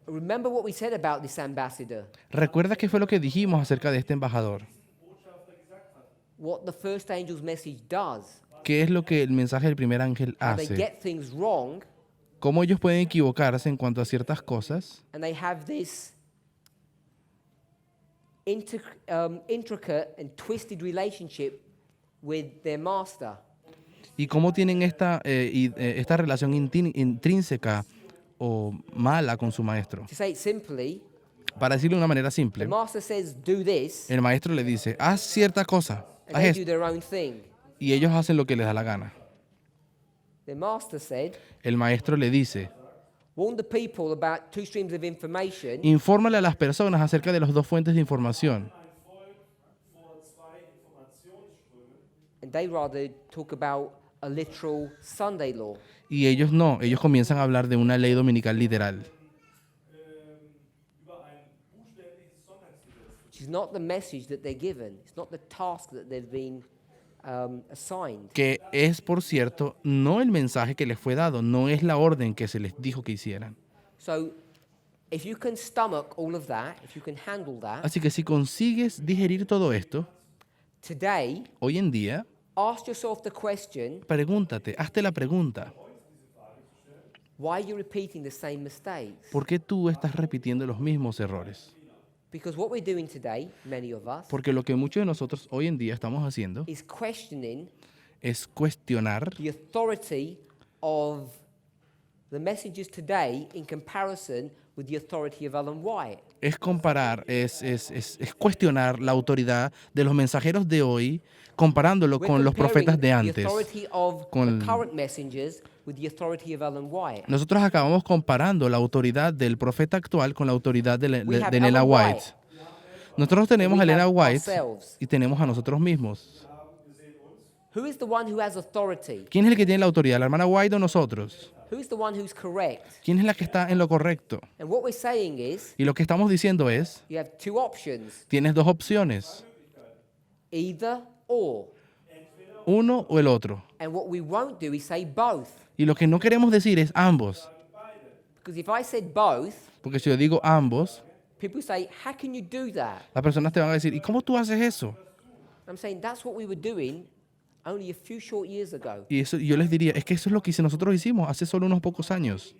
remember what we said about this ambassador, recuerda qué fue lo que dijimos acerca de este embajador. what the first angel's message does. ¿Qué es lo que el mensaje del primer ángel How they hace? get things wrong, ¿Cómo ellos pueden equivocarse en cuanto a ciertas cosas? and they have this intricate and twisted relationship with their master. ¿Y cómo tienen esta relación intrínseca o mala con su maestro? To say it simply, Para decirlo de una manera the simple, master says, do this, el maestro le dice, haz cierta cosa, and haz they esto, do their own thing. y ellos hacen lo que les da la gana. The master said, El maestro le dice, warn the people about two streams of information, infórmale a las personas acerca de las dos fuentes de información. and they rather talk about a literal Sunday law. Y ellos no, ellos comienzan a hablar de una ley dominical literal, Which is not the message that they're given. It's not the task that they've been assigned. que es, por cierto, no el mensaje que les fue dado, no es la orden que se les dijo que hicieran. So, if you can stomach all of that, if you can handle that, Así que si consigues digerir todo esto, today, hoy en día, ask yourself the question, pregúntate, hazte la pregunta, why are you repeating the same mistakes? ¿por qué tú estás repitiendo los mismos errores? Because what we're doing today, many of us, Porque lo que muchos de nosotros hoy en día estamos haciendo is questioning es cuestionar the authority of the messages today in comparison with the authority of Ellen White. es comparar, es cuestionar la autoridad de los mensajeros de hoy comparándolo We're con los comparing profetas de the antes. authority of con- the current messengers with the authority of Ellen White. Nosotros acabamos comparando la autoridad del profeta actual con la autoridad de We have Nella Ellen White. White. Nosotros tenemos We a Elena have White ourselves. y tenemos a nosotros mismos. Who is the one who has authority? ¿Quién es el que tiene la autoridad, la hermana White o nosotros? Who is the one who's correct? ¿Quién es la que está en lo correcto? And what we're saying is Y lo que estamos diciendo es, you have two options, tienes dos opciones, either or. uno o el otro. And what we won't do is say both. Y lo que no queremos decir es ambos. Because if I said both, Porque si yo digo ambos, people say, how can you do that? las personas te van a decir, ¿y cómo tú haces eso? I'm saying that's what we were doing only a few short years ago. Y eso, yo les diría, es que eso es lo que nosotros hicimos hace solo unos pocos años.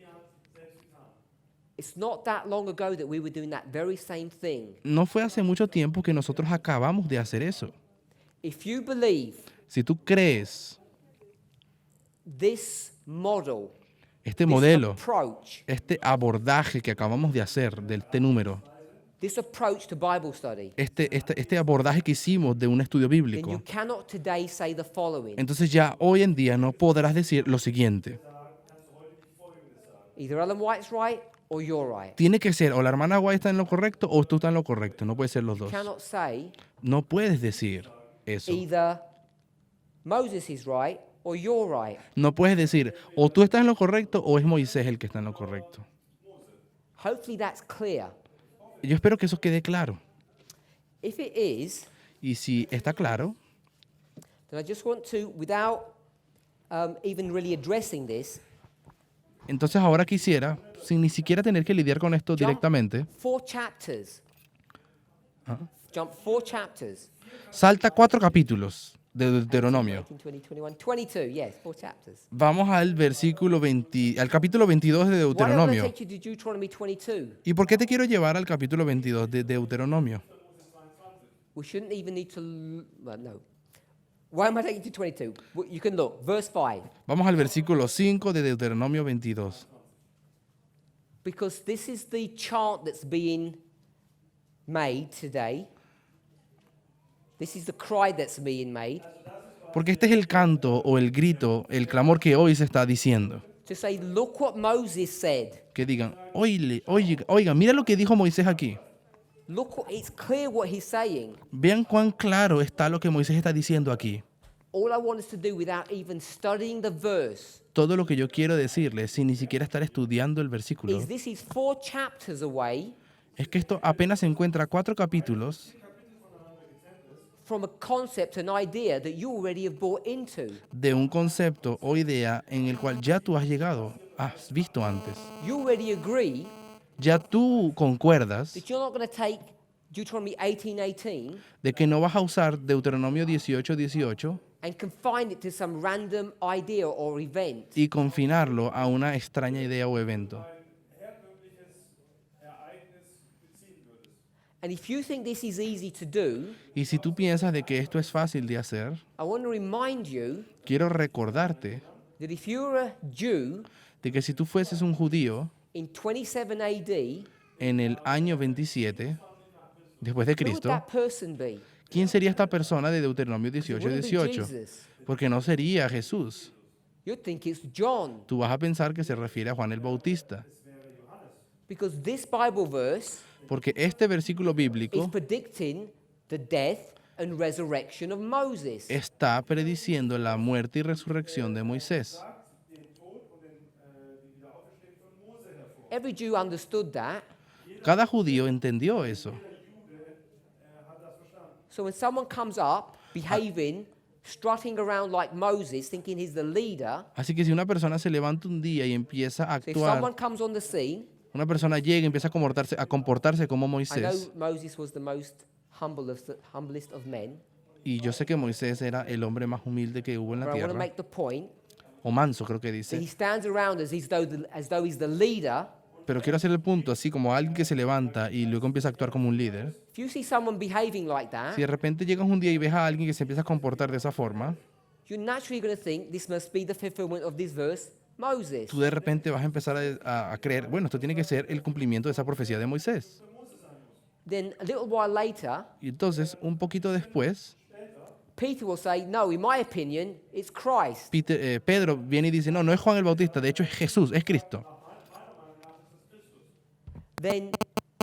It's not that long ago that we were doing that very same thing. No fue hace mucho tiempo que nosotros acabamos de hacer eso. If you believe Si tú crees this model, este this modelo, approach, este abordaje que acabamos de hacer de este número, this approach to Bible study, este abordaje que hicimos de un estudio then bíblico, you cannot today say the following. entonces ya hoy en día no podrás decir lo siguiente. Either Ellen White's right or you're right. Tiene que ser o la hermana White está en lo correcto o tú estás en lo correcto. No puede ser los dos. Cannot say No puedes decir eso. either Moses is right or you're right. No puedes decir o tú estás en lo correcto o es Moisés el que está en lo correcto. Hopefully that's clear. Yo espero que eso quede claro. If it is, Y si está claro, then I just want to, without even really addressing this, entonces ahora quisiera, sin ni siquiera tener que lidiar con esto directamente, 4 chapters. Jump 4 chapters. salta 4 capítulos de Deuteronomio. 18, 20, 21, 22, yes, 4 chapters. Vamos al al capítulo 22 de Why don't I Deuteronomio. take you to Deuteronomy 22? ¿Y por qué te quiero llevar al capítulo 22 de Deuteronomio? We shouldn't even need to, well, no. Why am I taking you to 22? Well, you can look, verse 5. Vamos al versículo 5 de Deuteronomio 22. Because this is the chant that's being made today. This is the cry that's being made. Porque este es el canto o el grito, el clamor que hoy se está diciendo. To say, look what Moses said. Que digan, oiga, mira lo que dijo Moisés aquí. Look, it's clear what he's saying. Vean cuán claro está lo que Moisés está diciendo aquí. All I want us to do without even studying the verse Todo lo que yo quiero decirles, sin ni siquiera estar estudiando el versículo, is this is 4 chapters away es que esto apenas se encuentra a 4 capítulos from a concept, an idea that you already have bought into. de un concepto o idea en el cual ya tú has llegado, has visto antes. You already agree Ya tú concuerdas that you're not going to take Deuteronomy 18:18 de que no vas a usar Deuteronomio 18:18 and confine it to some random idea or event. y confinarlo a una extraña idea o evento. herkömmliches Ereignis beziehen würdest. And if you think this is easy to do, Y si tú piensas de que esto es fácil de hacer, I want to remind you quiero recordarte that if you're a Jew de que si tú fueses un judío in 27 AD, en el año 27 después de who would Cristo, that person be? ¿quién sería esta persona de Deuteronomio It wouldn't be 18:18? Jesus. Porque no sería Jesús. You'd think it's John, Tú vas a pensar que se refiere a Juan el Bautista, because this Bible verse porque este versículo is bíblico predicting the death and resurrection of Moses. está prediciendo la muerte y resurrección de Moisés. Den Tod und die Wiederauferstehung von Mose hervor. Every Jew understood that. Cada judío entendió eso. So when someone comes up behaving, strutting around like Moses, thinking he's the leader, Así que si una persona se levanta un día y empieza a so if someone actuar, comes on the scene, una persona llega y empieza a comportarse como I know Moisés, Moses was the most humblest of men, y yo sé que Moisés era el hombre más humilde que hubo en but la I want to tierra, make the point o manso creo que that he dice, stands around as though he's the leader. pero quiero hacer el punto, así como alguien que se levanta y luego empieza a actuar como un líder. If you see someone behaving like Si de that, repente llegas un día y ves a alguien que se empieza a comportar de esa forma, you're naturally going to think this must be the fulfillment of this verse, Moses. tú de repente vas a empezar a creer, bueno, esto tiene que ser el cumplimiento de esa profecía de Moisés. Then a little while later, Y entonces, un poquito después, Peter will say, no, in my opinion, it's Christ. Pedro viene y dice, no, no es Juan el Bautista, de hecho es Jesús, es Cristo. Then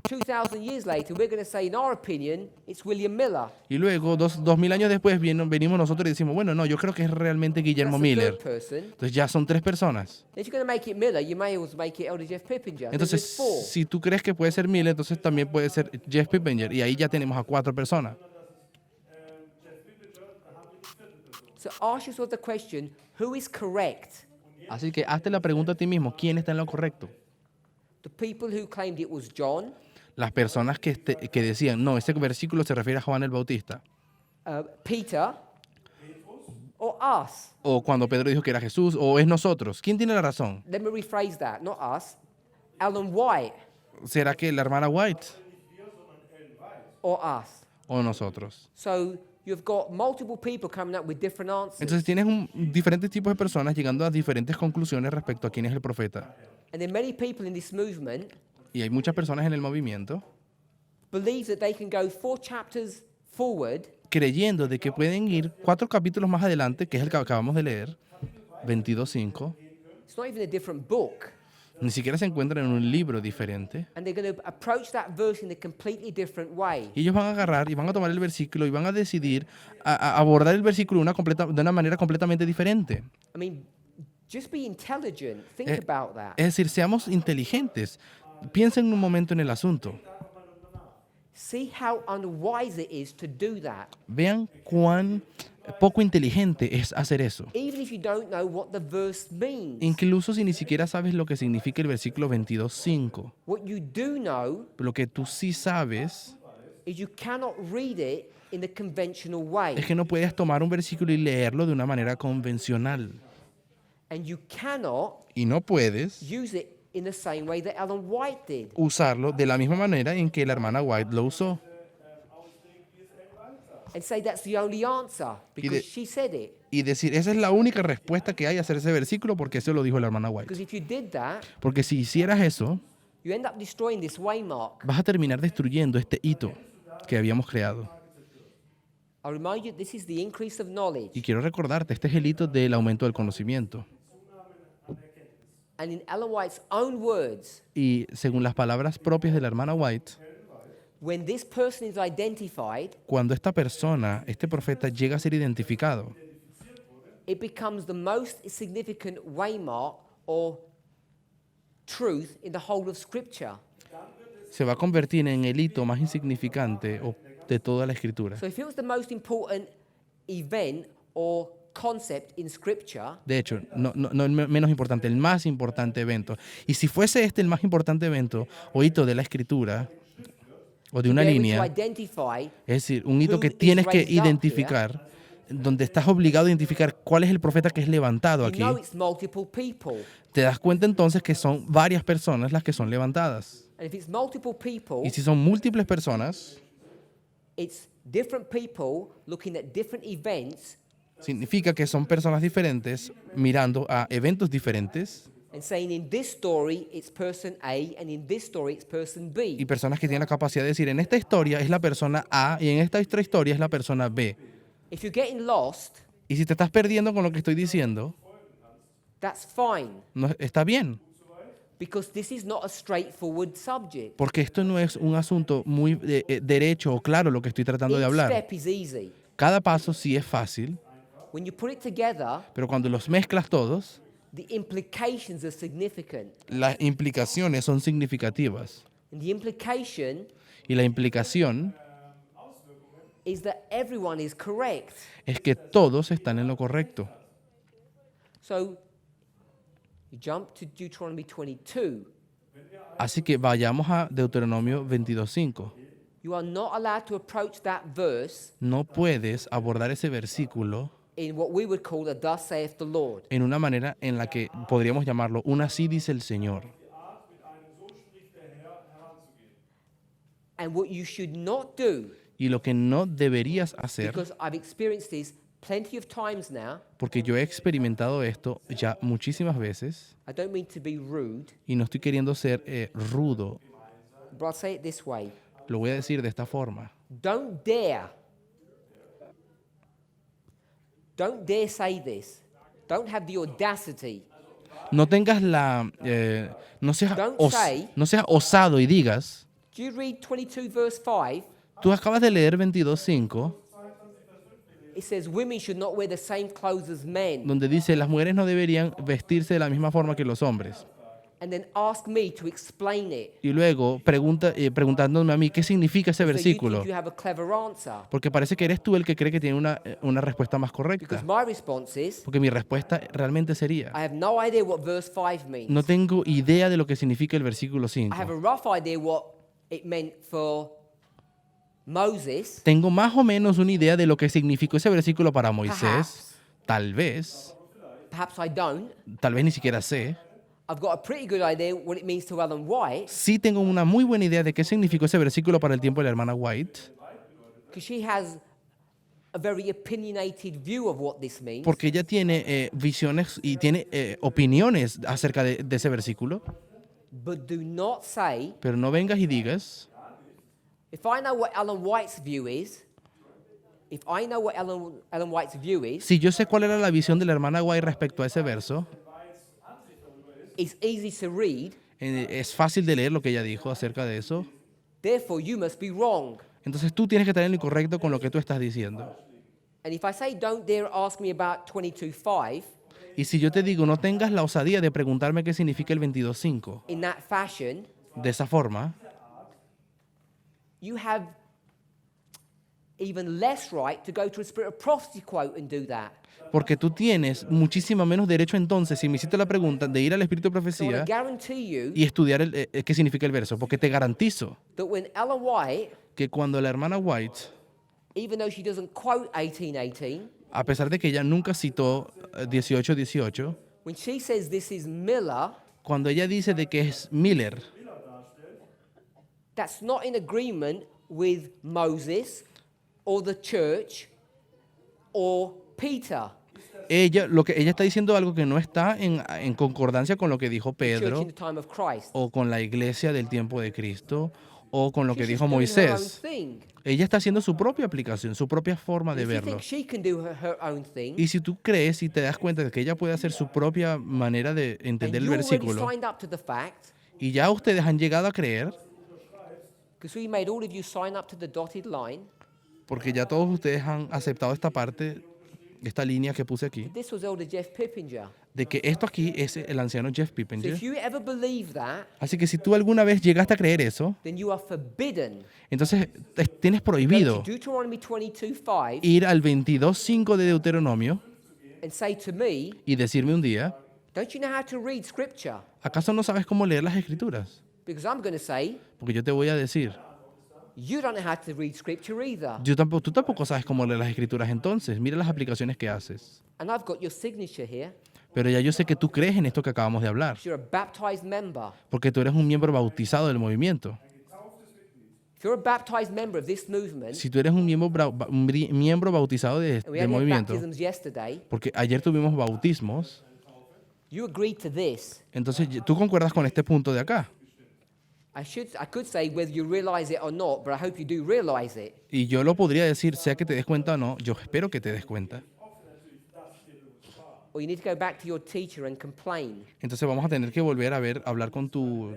2,000 years later, we're going to say, in our opinion, it's William Miller. Y luego, 2000 años después, venimos nosotros y decimos, bueno, no, yo creo que es realmente Guillermo That's the Miller. third person. Entonces ya son 3 personas. If you're going to make it Miller, you may also make it Elder Jeff Pippinger. Then Entonces, there's 4. si tú crees que puede ser Miller, entonces también puede ser Jeff Pippenger. Y ahí ya tenemos a 4 personas. So ask yourself the question, who is correct? Así que hazte la pregunta a ti mismo, ¿quién está en lo correcto? The people who claimed it was John, Las personas que decían, no, este versículo se refiere a Juan el Bautista. Peter, or us? O cuando Pedro dijo que era Jesús, o es nosotros. ¿Quién tiene la razón? Let me rephrase that, not us. Ellen White ¿Será que la hermana White or us? o nosotros? So you've got multiple people coming up with different answers. Entonces tienes diferentes tipos de personas llegando a diferentes conclusiones respecto a quién es el profeta. And then many people in this movement Y hay muchas personas en el movimiento believe that they can go 4 chapters forward creyendo de que pueden ir 4 capítulos más adelante, que es el que acabamos de leer, 22:5. It's not even a different book. Ni siquiera se encuentran en un libro diferente. And they're going to approach that verse in a completely different way. Y ellos van a agarrar y van a tomar el versículo y van a decidir a abordar el versículo de una manera completamente diferente. I mean, just be intelligent. Think Eh, about that. Es decir, seamos inteligentes. Piensen un momento en el asunto. See how unwise it is to do that. Vean cuán poco inteligente es hacer eso. Even if you don't know what the verse means. Incluso si ni siquiera sabes lo que significa el versículo 22:5. What you do know Lo que tú sí sabes is you cannot read it in the conventional way. es que no puedes tomar un versículo y leerlo de una manera convencional. And you cannot Y no puedes use it in the same way that Ellen White did. usarlo de la misma manera en que la hermana White lo usó. And say that's the only answer because she said it. Y decir, esa es la única respuesta que hay a hacer ese versículo porque eso lo dijo la hermana White. Because if you did that, Porque si hicieras eso, you end up destroying this waymark. vas a terminar destruyendo este hito que habíamos creado. I remind you, this is the increase of knowledge. Y quiero recordarte, este es el hito del aumento del conocimiento. And in Ellen White's own words, Y según las palabras propias de la hermana White, when this person is identified, cuando esta persona, este profeta, llega a ser identificado, it becomes the most significant waymark or truth in the whole of Scripture. se va a convertir en el hito más insignificante de toda la escritura. So if it was the most important event or concept in Scripture, De hecho, no el menos importante, el más importante evento. Y si fuese este el más importante evento o hito de la escritura o de una be able to línea, identify es decir, un hito who que is tienes que raised up identificar, donde estás obligado a identificar cuál es el profeta que es levantado you aquí, know it's multiple people. te das cuenta entonces que son varias personas las que son levantadas. And if it's multiple people, Y si son múltiples personas, it's different people looking at different events significa que son personas diferentes mirando a eventos diferentes and saying in this story it's person A and in this story it's person y B. personas que tienen la capacidad de decir, en esta historia es la persona A y en esta otra historia es la persona B. If you're getting lost, Y si te estás perdiendo con lo que estoy diciendo, that's fine no, está bien, because this is not a straightforward subject. porque esto no es un asunto muy derecho o claro lo que estoy tratando de Each hablar. step is easy. Cada paso sí es fácil, When you put it together, pero cuando los mezclas todos, the implications are significant. las implicaciones son significativas. And the implication Y la implicación is that everyone is correct. es que todos están en lo correcto. So you jump to Deuteronomy 22. Así que vayamos a Deuteronomio 22:5. You are not allowed to approach that verse No puedes abordar ese versículo in what we would call a thus saith the Lord. en una manera en la que podríamos llamarlo un así dice el Señor. And what you should not do, Y lo que no deberías hacer, because I've experienced this plenty of times now, porque yo he experimentado esto ya muchísimas veces I don't mean to be rude, y no estoy queriendo ser rudo, but I'll say it this way. lo voy a decir de esta forma. Don't dare say this. Don't have the audacity. No tengas la... no seas Don't say- no seas osado y digas, Do you read 22 verse 5? tú acabas de leer 22:5, It says women should not wear the same clothes as men. donde dice las mujeres no deberían vestirse de la misma forma que los hombres. And then ask me to explain it. Y luego preguntándome a mí qué significa ese So you versículo, think you have a clever answer. porque parece que eres tú el que cree que tiene una respuesta más correcta. Because my response is, Porque mi respuesta realmente I sería, have no idea what verse 5 means. no tengo idea de lo que significa el versículo 5. I have a rough idea what it meant for Moses. Tengo más o menos una idea de lo que significó ese versículo para Moisés. Perhaps. Tal Perhaps I don't. vez ni siquiera sé. I've got a pretty good idea what it means to Ellen White, Sí tengo una muy buena idea de qué significó ese versículo para el tiempo de la hermana White, because she has a very opinionated view of what this means. porque ella tiene visiones y tiene opiniones acerca de ese versículo. But do not say, Pero no vengas y digas, if I know what Ellen White's view is, if I know what Ellen White's view is, si yo sé cuál era la visión de la hermana White respecto a ese verso, is easy to read, Es fácil de leer lo que ella dijo acerca de eso. therefore you must be wrong. Entonces tú tienes que estar en lo correcto con lo que tú estás diciendo. And if I say, don't dare ask me about 22:5 Y si yo te digo, no tengas la osadía de preguntarme qué significa el 22.5, in that fashion, de esa forma, you have even less right to go to a Spirit of Prophecy quote and do that. porque tú tienes muchísimo menos derecho entonces, si me hiciste la pregunta, de ir al Espíritu de So I Profecía guarantee you y estudiar qué significa el verso, porque te garantizo that when Ellen White, que cuando la hermana White, even though she doesn't quote 18:18, a pesar de que ella nunca citó 18:18, when she says this is Miller, cuando ella dice de que es Miller, that's not in agreement with Moses or the church or Peter, lo que ella está diciendo algo que no está en concordancia con lo que dijo the church Pedro in the time of Christ. o con la iglesia del tiempo de Cristo o con lo que She's dijo just doing her own Moisés. thing. Ella está haciendo su propia aplicación, su propia forma de If you verlo. think she can do her own thing, Y si tú crees y te das cuenta de que ella puede hacer su propia manera de and entender el you already versículo, signed up to the fact, y ya ustedes han llegado a creer, because we made all of you sign up to the dotted line, porque ya todos ustedes han aceptado esta parte, esta línea que puse aquí, this was Elder Jeff Pippinger. de que esto aquí es el anciano Jeff So Pippinger. if you ever believe that, Así que si tú alguna vez llegaste a creer eso, then you are forbidden. entonces tienes Go to prohibido Deuteronomy 22:5 ir al 22.5 de Deuteronomio and say to me, y decirme un día, don't you know how to read scripture? ¿acaso no sabes cómo leer las escrituras? Because I'm going to say, Porque yo te voy a decir, you don't know how to read scripture either. tú tampoco sabes cómo leer las escrituras entonces, mira las aplicaciones que haces. And I've got your signature here. Pero ya yo sé que tú crees en esto que acabamos de hablar, You're a baptized member. porque tú eres un miembro bautizado del movimiento. If you're a baptized member of this movement, Si tú eres un miembro bautizado and we del only had movimiento, baptisms yesterday, porque ayer tuvimos bautismos, you agreed to this. entonces tú concuerdas con este punto de acá. I could say whether you realize it or not, but I hope you do realize it. Y yo lo podría decir, sea que te des cuenta o no, yo espero que te des cuenta. Or you need to go back to your teacher and complain, Entonces vamos a tener que volver a hablar con tu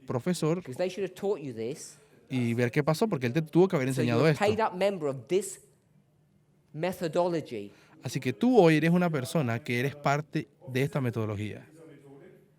profesor because they should have taught you this. y ver qué pasó, porque él te tuvo que haber So you're enseñado a esto. paid up member of this methodology. Así que tú hoy eres una persona que eres parte de esta metodología.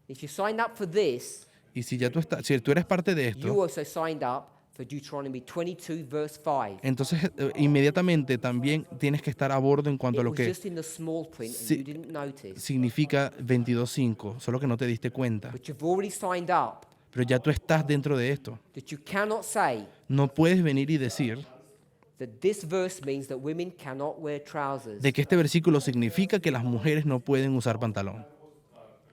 If you signed up for this, Y si ya si tú eres parte de you esto, also signed up for Deuteronomy 22, verse 5. entonces inmediatamente también tienes que estar a bordo en cuanto a It lo was que just in the small print and Sí. you didn't notice. significa 22.5, solo que no te diste cuenta. But you've already signed up Pero ya tú estás dentro de esto. that you cannot say No puedes venir y decir that this verse means that women cannot wear trousers, de que este versículo significa que las mujeres no pueden usar pantalón.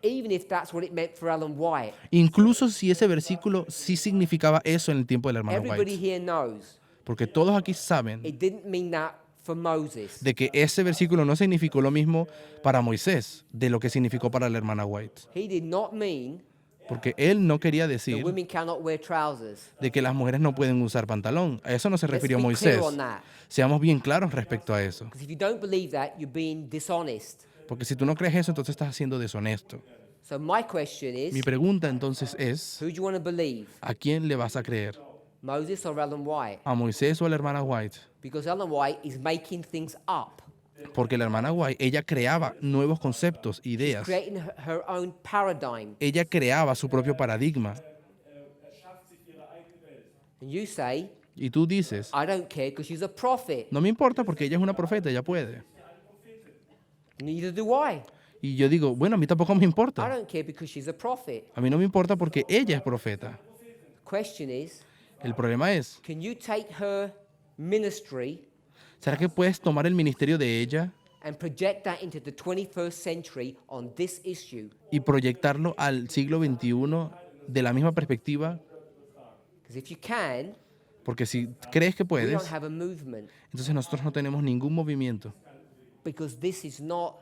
even if that's what it meant for Ellen White. Incluso si ese versículo sí significaba eso en el tiempo de la hermana Everybody White. here knows Porque todos aquí saben it didn't mean that for Moses. de que ese versículo no significó lo mismo para Moisés de lo que significó para la hermana White. He did not mean Porque él no quería that decir women cannot wear trousers. de que las mujeres no pueden usar pantalón. A eso no se Let's refirió be Moisés. clear on that. Seamos bien claros respecto a eso. Because if you don't believe that, you're being dishonest. Porque si tú no crees eso, entonces estás siendo deshonesto. So my question is, Mi pregunta entonces es, who do you want to believe? ¿a quién le vas a creer? Moses or Ellen White? ¿A Moisés o a la hermana White? Because Ellen White is making things up, Porque la hermana White, ella creaba nuevos conceptos, ideas. creating her own paradigm. Ella creaba su propio paradigma. And you say, Y tú dices, I don't care because she's a prophet. no me importa porque ella es una profeta, ella puede. Neither do I. Y yo digo, bueno, a mí tampoco me I importa. don't care because she's a prophet. A mí no me importa porque ella es profeta. The question is, El problema es, can you take her ministry ¿será que puedes tomar el ministerio de ella and project that into the 21st century on this issue? y proyectarlo al siglo XXI de la misma perspectiva? Because if you can, Porque si crees que we puedes, don't have a movement. entonces nosotros no tenemos ningún movimiento. Because this is not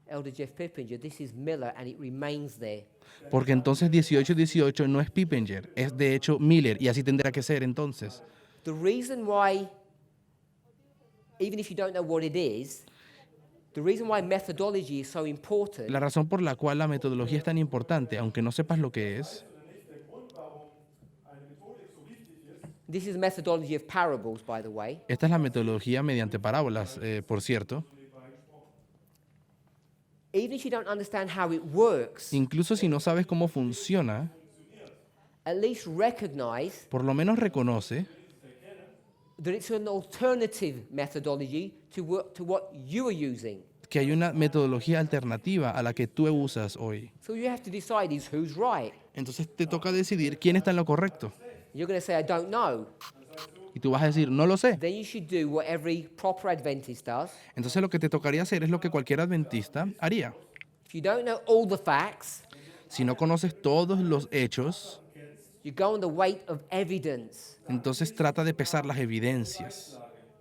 Elder Jeff Pippinger, this is Miller, and it remains there. Porque entonces 1818 no es Pippinger, es de hecho Miller, y así tendrá que ser entonces. The reason why, even if you don't know what it is, The reason why methodology is so important La razón por la cual la metodología es tan importante, aunque no sepas lo que es, this is methodology of parables, by the way. esta es la metodología mediante parábolas, por cierto. Even if you don't understand how it works, Incluso si no sabes cómo funciona, at least recognize por lo menos reconoce that it's an alternative methodology to what you are using. que hay una metodología alternativa a la que tú usas hoy. So you have to decide is who's right. Entonces te toca decidir quién está en lo correcto. You're going to say, I don't know. Y tú vas a decir, no lo sé. Then you should do what every proper Adventist does. Entonces lo que te tocaría hacer es lo que cualquier adventista haría. If you don't know all the facts, Si no conoces todos los hechos, you go on the weight of evidence. entonces trata de pesar las evidencias.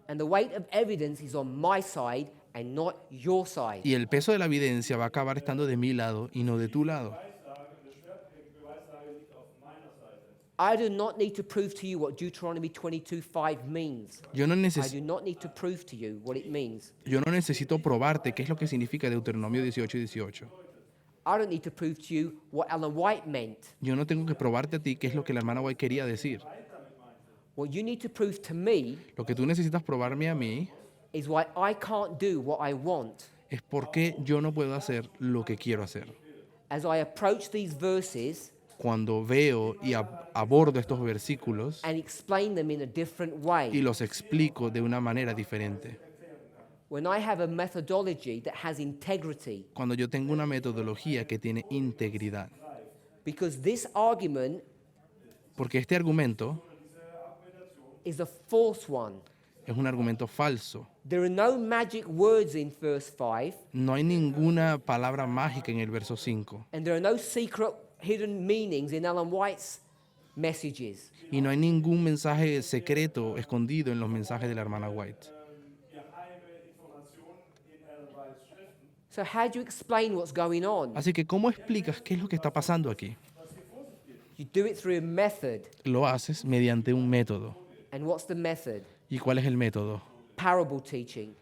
And the weight of evidence is on my side and not your side. Y el peso de la evidencia va a acabar estando de mi lado y no de tu lado. Beweislage liegt auf meiner Seite. I do not need to prove to you what Deuteronomy 22:5 means. Yo no, I neces- do not need to prove to you what it means. yo no necesito probarte qué es lo que significa Deuteronomio 18 y 18. I don't need to prove to you what Ellen White meant. Yo no tengo que probarte a ti qué es lo que la hermana White quería decir. What you need to prove to me Lo que tú necesitas probarme a mí is why I can't do what I want. es por qué yo no puedo hacer lo que quiero hacer. As I approach these verses Cuando veo y abordo estos versículos and explain them in a different y way, los explico de una manera diferente. when I have a methodology that has integrity, Cuando yo tengo una metodología que tiene integridad. because this argument Porque este argumento is a false one. es un argumento falso. There are no magic words in verse 5, No hay ninguna palabra mágica en el verso 5. and there are no secret hidden meanings in Ellen White's messages. Y no hay ningún mensaje secreto escondido en los mensajes de la hermana White. Geheime Informationen in Ellen Whites Schriften. So how do you explain what's going on? Así que, ¿cómo explicas qué es lo que está pasando aquí? You do it through a method. Lo haces mediante un método. And what's the method? ¿Y cuál es el método? Parable teaching.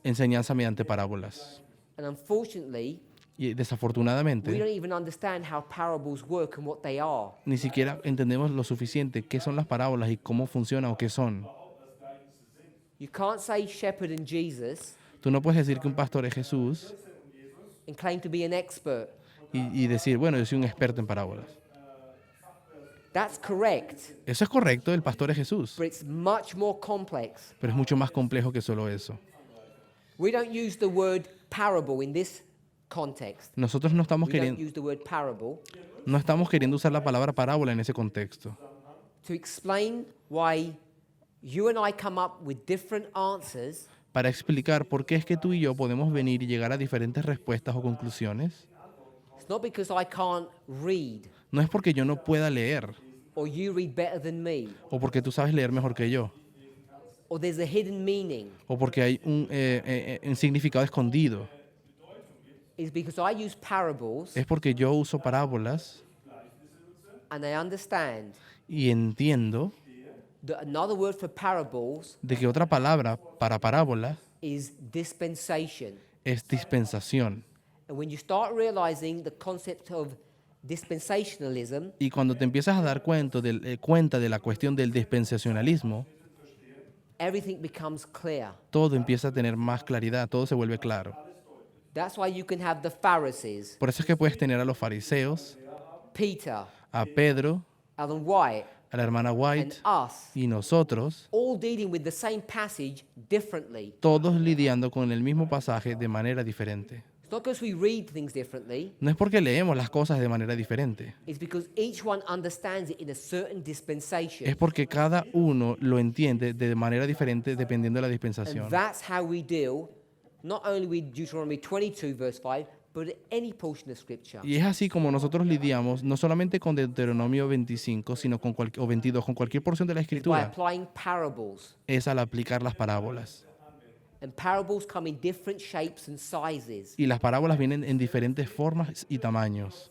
Enseñanza mediante parábolas. And unfortunately, Y we desafortunadamente, don't even understand how parables work and what they are. ni siquiera entendemos lo suficiente qué son las parábolas y cómo funcionan o qué son. You can't say shepherd and Jesus Tú no puedes decir que un pastor es Jesús and claim to be an expert. y decir, bueno, yo soy un experto en parábolas. That's correct, Eso es correcto, el pastor es Jesús, but it's much more complex. pero es mucho más complejo que solo eso. We don't use the word parable in this context. Nosotros no estamos We don't queriendo, use the word parable no estamos queriendo usar la palabra parábola en ese contexto. to explain why you and I come up with different answers Para explicar por qué es que tú y yo podemos venir y llegar a diferentes respuestas o conclusiones. It's not because I can't read No es porque yo no pueda leer or you read better than me o porque tú sabes leer mejor que yo or there's a hidden meaning. o porque hay un significado escondido. It's because I use parables Es porque yo uso parábolas and I understand y entiendo that another word for parables de que otra palabra para parábola is dispensation. es dispensación. And when you start realizing the concept of dispensationalism, Y cuando te empiezas a dar cuenta de la cuestión del dispensacionalismo, everything becomes clear. todo empieza a tener más claridad, todo se vuelve claro. That's why you can have the Pharisees, Por eso es que puedes tener a los fariseos, Peter, a Pedro, Ellen White, a la hermana and White us, y nosotros, all dealing with the same passage differently. todos lidiando con el mismo pasaje de manera diferente. It's not because we read things differently, No es porque leemos las cosas de manera diferente, it's because each one understands it in a certain dispensation. es porque cada uno lo entiende de manera diferente dependiendo de la And dispensación. that's how we deal not only with Deuteronomy 22, verse 5, but any portion of Scripture. Y es así como nosotros lidiamos no solamente con Deuteronomio 25, sino con o 22, con cualquier porción de la By Escritura, applying parables. es al aplicar las parábolas. And parables come in different shapes and sizes. Y las parábolas vienen en diferentes formas y tamaños.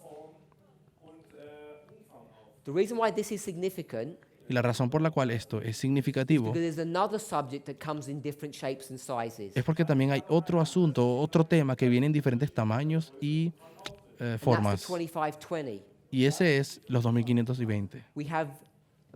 The reason why this is significant Y Y la razón por la cual esto es significativo Because there's another subject that comes in different shapes and sizes. es porque también hay otro asunto, otro tema que viene en diferentes tamaños y And that's the formas. 2520. Y ese es los 2520.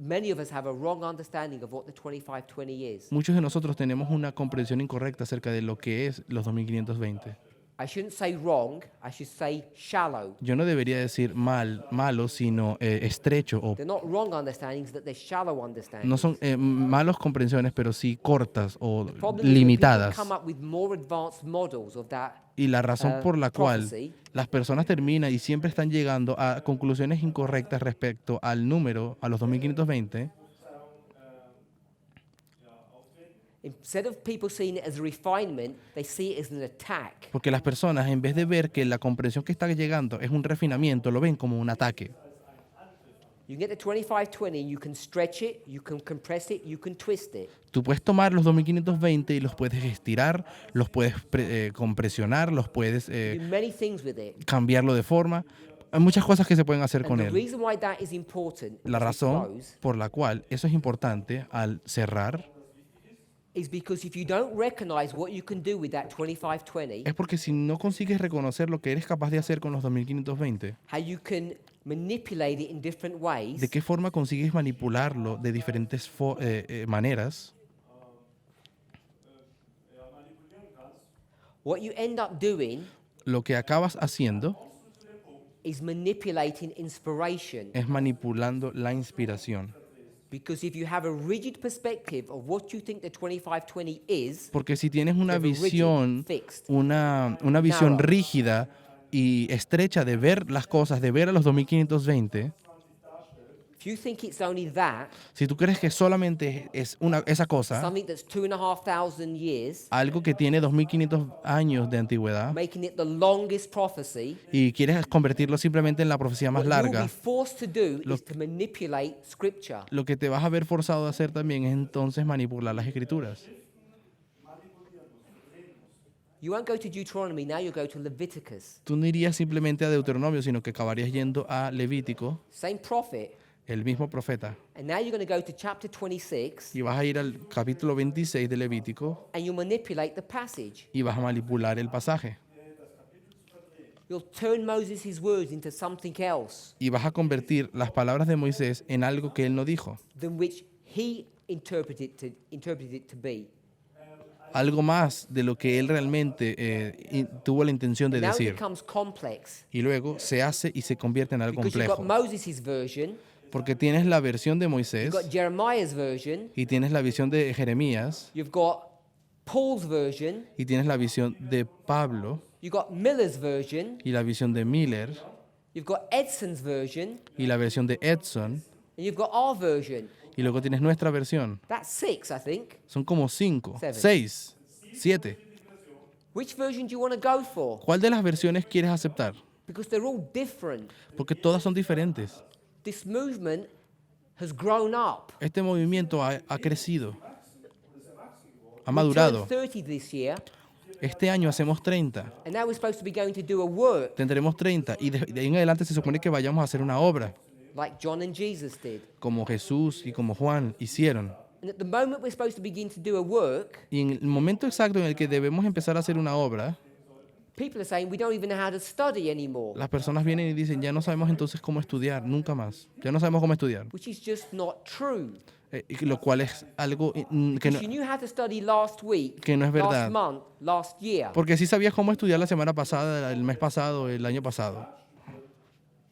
Many of us have a wrong understanding of what the 2520 is. Muchos de nosotros tenemos una comprensión incorrecta acerca de lo que es los 2520. I shouldn't say wrong, I should say shallow. Yo no debería decir malo, sino estrecho o They're not wrong understandings, that they're shallow understandings. no son malos comprensiones, pero sí cortas o The problem is when people limitadas. come up with more advanced models of that. Y la razón por la cual prophecy. las personas terminan y siempre están llegando a conclusiones incorrectas respecto al número, a los 2520, Instead of people seeing it as a refinement, they see it as an attack. porque las personas, en vez de ver que la comprensión que está llegando es un refinamiento, lo ven como un ataque. You can get the 2520 and you can stretch it, you can compress it, you can twist it. Tú puedes tomar los 2520 y los puedes estirar, los puedes compresionar, los puedes Do many things with it. cambiarlo de forma. Hay muchas cosas que se pueden hacer And con the él. reason why that is important La as we razón close, por la cual eso es importante al cerrar is because if you don't recognize what you can do with that 2520, es porque si no consigues reconocer lo que eres capaz de hacer con los 2520, how you can manipulate it in different ways, de qué forma consigues manipularlo de diferentes maneras, what you end up doing lo que acabas haciendo is manipulating inspiration. es manipulando la inspiración. Because if you have a rigid perspective of what you think the 2520 is, Porque si tienes una you have a rigid, visión, fixed. una visión narrow. rígida y estrecha de ver las cosas, de ver a los 2520, If you think it's only that, si tú crees que solamente es esa cosa, something that's 2,500 years, algo que tiene 2500 años de antigüedad, making it the longest prophecy, y quieres convertirlo simplemente en la profecía más what you'll larga, be forced to do Lo- is to manipulate scripture. lo que te vas a ver forzado a hacer también es entonces manipular las escrituras. You won't go to Deuteronomy, now you'll go to Leviticus. Tú no irías simplemente a Deuteronomio, sino que acabarías yendo a Levítico, Same prophet. el mismo profeta, And now you're going to go to chapter 26 y vas a ir al capítulo 26 de Levítico and you'll manipulate the passage. y vas a manipular el pasaje. You'll turn Moses' words into something else Y vas a convertir las palabras de Moisés en algo que él no dijo, than which he interpreted it to be. algo más de lo que él realmente tuvo la intención de Now it decir. becomes complex Y luego se hace y se convierte en algo because you've got complejo. Moses' version, Porque tienes la versión de Moisés you've got Jeremiah's version, y tienes la visión de Jeremías you've got Paul's version, y tienes la visión de Pablo you've got Miller's version, y la visión de Miller you've got Edson's version, y la versión de Edson and you've got our version. y luego tienes nuestra versión. That's 6, I think. Son como 5, Seven. 6, 7. Which version do you want to go for? ¿Cuál de las versiones quieres aceptar? Because they're all different. Porque todas son diferentes. This movement has grown up. Este movimiento ha crecido, ha We madurado. turned 30 this year, Este año hacemos 30, and now we're supposed to be going to do a work tendremos 30 y de ahí en adelante se supone que vayamos a hacer una obra, like John and Jesus did. como Jesús y como Juan hicieron. And at the moment we're supposed to begin to do a work, Y en el momento exacto en el que debemos empezar a hacer una obra, people are saying we don't even know how to study anymore, las personas vienen y dicen, ya no sabemos entonces cómo estudiar, nunca más. Ya no sabemos cómo estudiar. which is just not true. Y lo cual es algo que no, Because you knew how to study last week, que no es verdad. last month, last year. Porque sí sabías cómo estudiar la semana pasada, el mes pasado, el año pasado.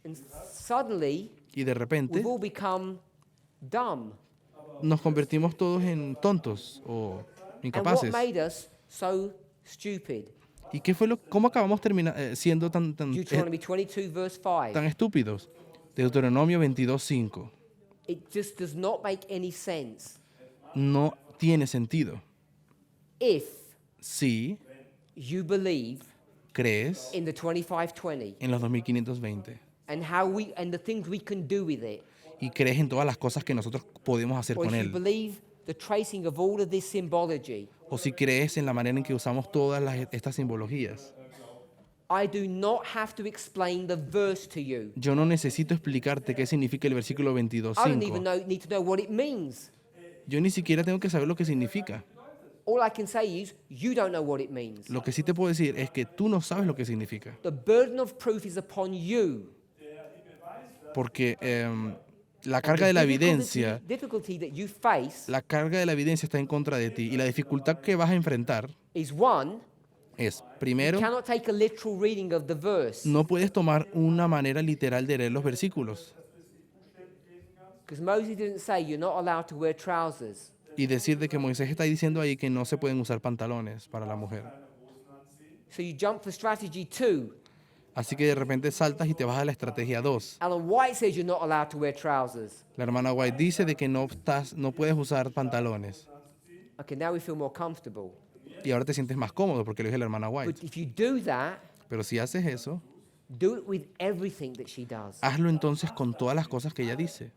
And suddenly Y de repente we've all become dumb. nos convertimos todos en tontos o And what incapaces. made us so stupid? ¿Y qué fue cómo acabamos siendo tan Deuteronomy 22 verse 5. estúpidos? Deuteronomio 22:5. It just does not make any sense. No tiene sentido. If Si you believe crees in the 2520 en los 2520 and the things we can do with it, y crees en todas las cosas que nosotros podemos hacer or con if you él, believe the tracing of all of this symbology, o si crees en la manera en que usamos todas estas simbologías, I do not have to explain the verse to you. Yo no necesito explicarte qué significa el versículo I don't even 22.5. need to know what it means. Yo ni siquiera tengo que saber lo que significa. All I can say is, you don't know what it means. Lo que sí te puedo decir es que tú no sabes lo que significa. The burden of proof is upon you. Porque la carga de la evidencia, difficulty that you face la carga de la evidencia está en contra de ti. Y la dificultad que vas a enfrentar is one, es, you primero, cannot take a literal reading of the verse. no puedes tomar una manera literal de leer los versículos Because Moses didn't say you're not allowed to wear trousers. y decir de que Moisés está diciendo ahí que no se pueden usar pantalones para la mujer. So you jump for strategy 2. Así que de repente saltas y te vas a la estrategia 2. Alan White says you're not allowed to wear trousers. La hermana White dice de que no puedes usar pantalones. Okay, now we feel more comfortable. Y ahora te sientes más cómodo porque lo dice la hermana White. But if you do that, Pero si haces eso, do it with everything that she does. hazlo entonces con todas las cosas que ella dice.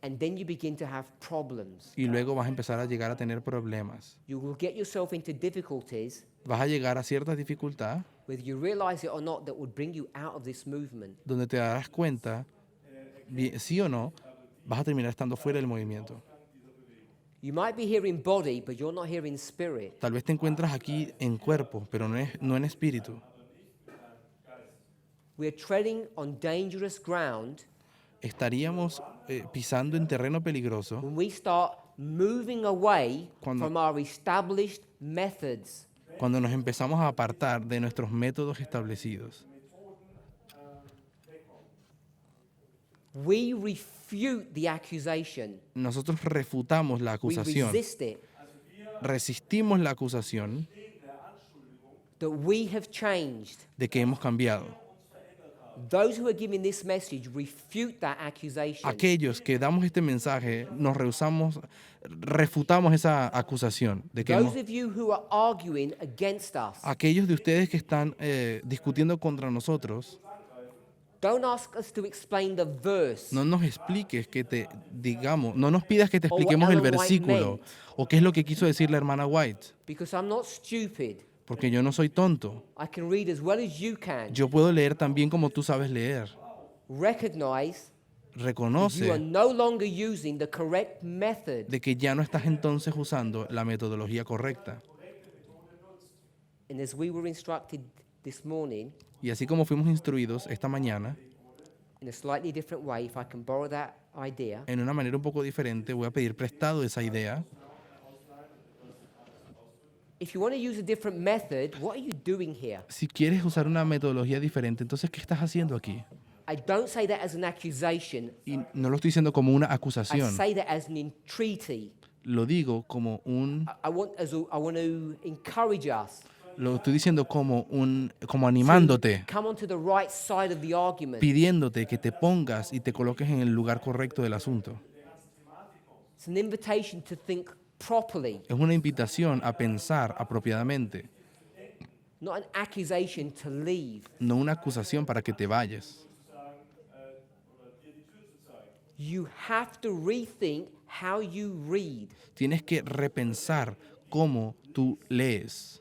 And then you begin to have problems. Y luego vas a empezar a llegar a tener problemas. You will get yourself into difficulties, Vas a llegar a cierta dificultad whether you realize it or not, that would bring you out of this movement. donde te darás cuenta, sí o no, vas a terminar estando fuera del movimiento. You might be here in body, but you're not here in spirit. Tal vez te encuentras aquí en cuerpo, pero no en espíritu. We're treading on dangerous ground Estaríamos pisando en terreno peligroso when we start moving away Cuando- from our established methods. cuando nos empezamos a apartar de nuestros métodos establecidos. We refute the accusation. Nosotros refutamos la We acusación, resist it. resistimos la acusación That we have changed. de que hemos cambiado. Those who are giving this message refute that accusation. Aquellos que damos este mensaje, nos rehusamos, refutamos esa acusación de que Those of you who are arguing against us, aquellos de ustedes que están discutiendo contra nosotros, don't ask us to explain the verse. no nos expliques que te digamos, no nos pidas que te what expliquemos el Ellen White versículo meant. o qué es lo que quiso decir la hermana White, Because I'm not stupid. porque yo no soy tonto. I can read as well as you can. Yo puedo leer tan bien como tú sabes leer. Recognize that you are Reconoce no longer using the correct method. de que ya no estás entonces usando la metodología correcta. And as we were instructed this morning, Y así como fuimos instruidos esta mañana, in a slightly different way, if I can borrow that idea, en una manera un poco diferente, voy a pedir prestado esa idea. if you want to use a different method, what are you doing here? Si quieres usar una metodología diferente, entonces, ¿qué estás haciendo aquí? I don't say that as an accusation. Y no lo estoy diciendo como una I acusación, say that as an entreaty. lo digo como I want to encourage us lo estoy diciendo como animándote, to come onto the right side of the argument. pidiéndote que te pongas y te coloques en el lugar correcto del asunto. It's an invitation to think properly, Es una invitación a pensar apropiadamente, not an accusation to leave. no una acusación para que te vayas. You have to rethink how you read. Tienes que repensar cómo tú lees.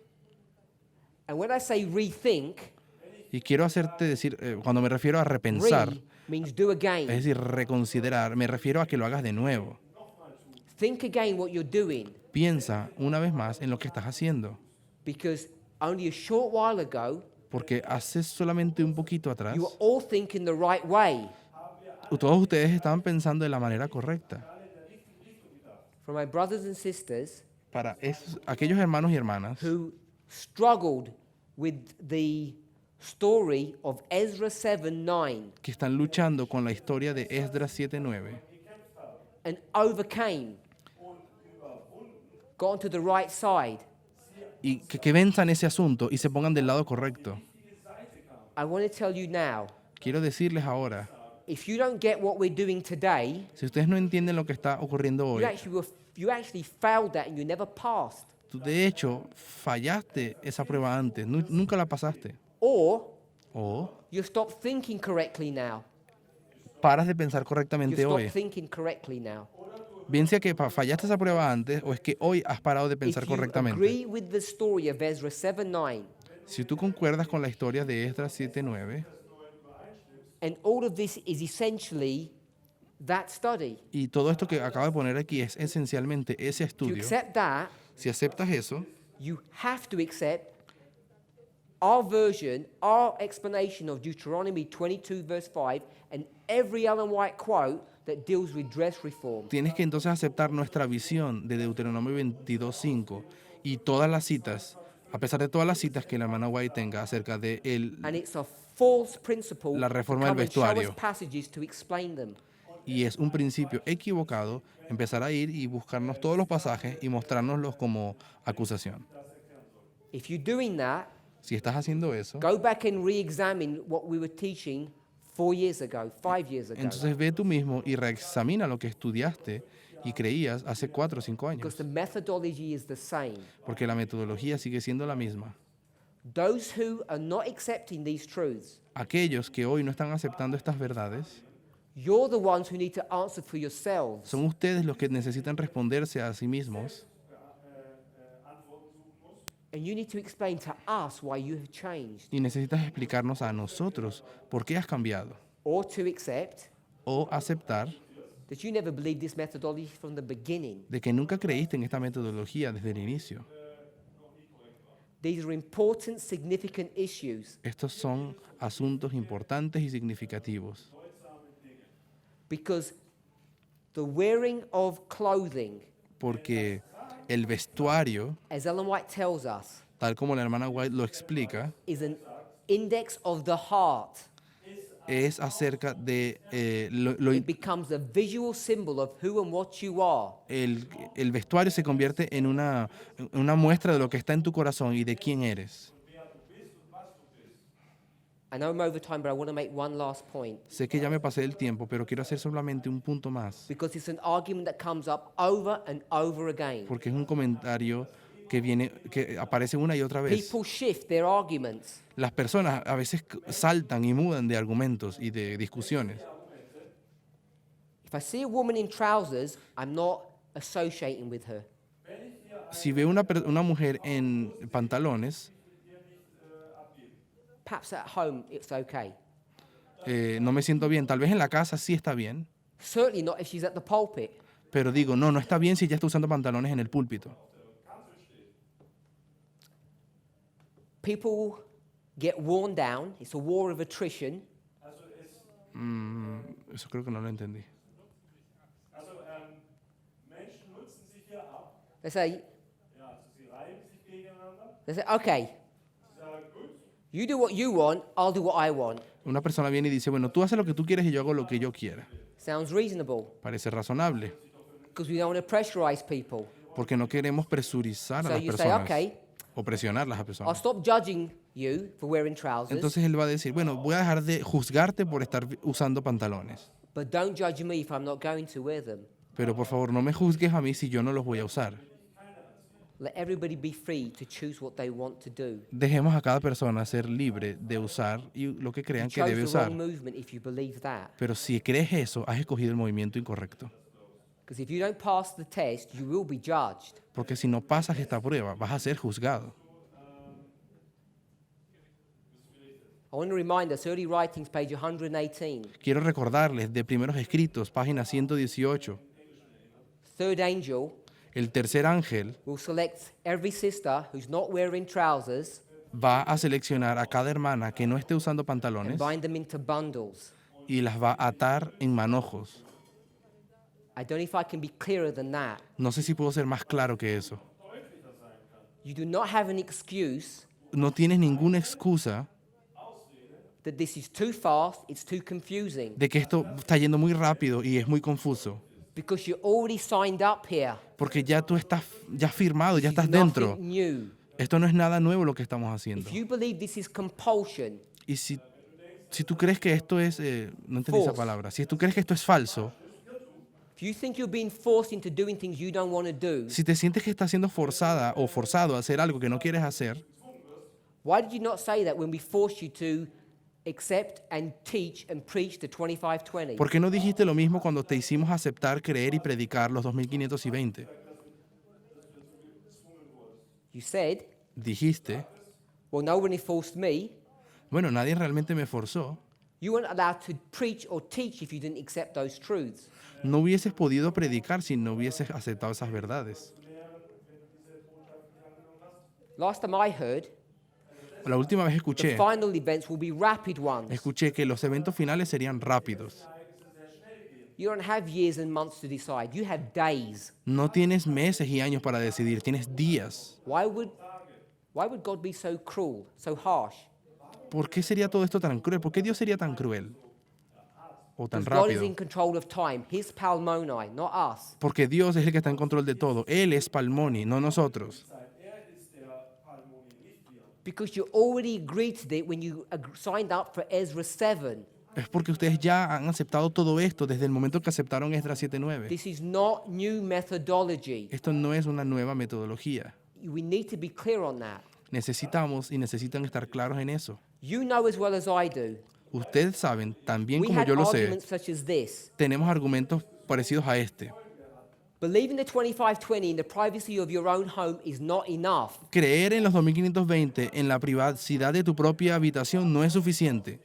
And when I say rethink, Y quiero hacerte decir, cuando me refiero a repensar, re means do es again. decir, reconsiderar, me refiero a que lo hagas de nuevo. Think again what you're doing, Piensa una vez más en lo que estás haciendo, because only a short while ago, porque hace solamente un poquito atrás, you were all thinking the right way. todos ustedes estaban pensando de la manera correcta. For my brothers and sisters Para aquellos hermanos y hermanas who struggled with the story of Ezra 7:9 que están luchando con la historia de Esdras 7:9 and overcame, got onto the right side, y que venzan ese asunto y se pongan del lado correcto. I want to tell you now, Quiero decirles ahora, if you don't get what we're doing today, si ustedes no entienden lo que está ocurriendo hoy, you actually failed that and you never passed. tú de hecho fallaste esa prueba antes, nunca la pasaste. Or O you stop thinking correctly now. paras de pensar You correctamente stop hoy. thinking correctly now. Bien sea que fallaste esa prueba antes o es que hoy has parado de pensar If you correctamente. agree with the story of Ezra 7:9, Si tú concuerdas con la historia de Esdras 7:9 and all of this is essentially that study. y todo esto que acabo de poner aquí es esencialmente ese If you estudio, accept that, si aceptas eso, you have to accept our version, our explanation of Deuteronomy 22, verse 5, and every Ellen White quote that deals with dress reform. tienes que entonces aceptar nuestra visión de Deuteronomio 22:5 y todas las citas, a pesar de todas las citas que la hermana White tenga acerca de And it's a false principle La to reforma del come and show us vestuario. passages to explain them. y es un principio equivocado empezar a ir y buscarnos todos los pasajes y mostrárnoslos como acusación. If you're doing that, Si estás haciendo eso, go back and re-examine what we were teaching 4 years ago, 5 years ago. entonces ve tú mismo y reexamina lo que estudiaste y creías hace 4 o 5 Because años, the methodology is the same. porque la metodología sigue siendo la misma. Those who are not accepting these truths, Aquellos que hoy no están aceptando estas verdades, you're the ones who need to answer for yourselves. son ustedes los que necesitan responderse a sí mismos And you need to explain to us why you have changed. y necesitas explicarnos a nosotros por qué has cambiado Or to accept o aceptar that you never believed this methodology from the beginning. de que nunca creíste en esta metodología desde el inicio. These are important, significant issues Estos son asuntos importantes y significativos, because the wearing of clothing, porque el vestuario, as Ellen White tells us, tal como la hermana White lo explica, is an index of the heart. es acerca de It becomes a visual symbol of who and what you are. el vestuario se convierte en una muestra de lo que está en tu corazón y de quién eres. I know I'm over time, but I want to make one last point Sé que ya me pasé del tiempo, pero quiero hacer solamente un punto más, because it's an argument that comes up over and over again. porque es un comentario que aparece una y otra vez. People shift their arguments. Las personas a veces saltan y mudan de argumentos y de discusiones. If I see a woman in trousers, I'm not associating with her. Si veo una mujer en pantalones, Perhaps at home it's okay. no me siento bien. Tal vez en la casa sí está bien, Certainly not if she's at the pulpit. pero digo, no está bien si ella está usando pantalones en el púlpito. People get worn down. It's a war of attrition. Eso creo que no lo entendí. Also Menschen nutzen sich hier ab, They say, ja, also sie reiben sich gegeneinander, they say, okay, sie sagen, gut, you do what you want, I'll do what I want. Una persona viene y dice, bueno, tú haces lo que tú quieres y yo hago lo que yo quiera. Sounds reasonable Parece razonable, because we don't want to pressurize people. porque no queremos presurizar a So las you say, personas okay, o presionarlas a I'll personas. stop judging you for wearing trousers, Entonces él va a decir, bueno, voy a dejar de juzgarte por estar usando pantalones, but don't judge me if I'm not going to wear them. pero por favor no me juzgues a mí si yo no los voy a usar. Let everybody be free to choose what they want to do. Dejemos a cada persona ser libre de usar y lo que You crean que chose debe the usar. wrong movement if you believe that. Pero si crees eso, has escogido el movimiento incorrecto. Because if you don't pass the test, you will be judged. Porque si no pasas esta prueba, vas a ser juzgado. I want to remind us, Early Writings, page 118. Quiero recordarles de Primeros Escritos, página 118. Third angel El tercer ángel will select every sister who's not wearing trousers va a seleccionar a cada hermana que no esté usando and pantalones bind them into bundles. y las va a atar en manojos. I don't know if I can be clearer than that. No sé si puedo ser más claro que eso. You do not have an excuse No tienes ninguna excusa that this is too fast, it's too confusing, de que esto está yendo muy rápido y es muy confuso. because you're already signed up here. Porque ya tú estás ya firmado, ya This is estás dentro. nothing new. Esto no es nada nuevo lo que estamos haciendo. If you believe this is compulsion, Y si tú crees que esto es, no entendí esa False. palabra, si tú crees que esto es falso, if you think you're being forced into doing things you don't want to do, si te sientes que estás siendo forzada o forzado a hacer algo que no quieres hacer, why did you not say that when we forced you to accept and teach and preach the 2520? ¿por qué no dijiste lo mismo cuando te hicimos aceptar, creer y predicar los 2520? You said, Dijiste, Well, nobody forced me. Bueno, nadie realmente me forzó. You weren't allowed to preach or teach if you didn't accept those truths. No hubieses podido predicar si no hubieses aceptado esas verdades. Last time I heard, La última vez the final events will be rapid ones. escuché que los eventos finales serían rápidos. You don't have years and months to decide. You have days. No tienes meses y años para decidir, tienes días. Why would God be so cruel, so harsh? ¿Por qué sería todo esto tan cruel? ¿Por qué Dios sería tan cruel? O tan Because God is rápido. in control of time. His palmoni, not us. Porque Dios es el que está en control de todo. Él es Palmoni, no nosotros. Ist der Palmoni, nicht wir. Because you already agreed to it when you signed up for Ezra 7. Es porque ustedes ya han aceptado todo esto desde el momento que aceptaron Esdras 7:9. This is not new methodology. Esto no es una nueva metodología. We need to be clear on that. Necesitamos y necesitan estar claros en eso. You know as well as I do. Ustedes saben, tan bien We como had yo lo sé, arguments such as this. tenemos argumentos parecidos a este. Believing the 2520 in the privacy of your own home is not enough. Creer en los 2520 en la privacidad de tu propia habitación no es suficiente.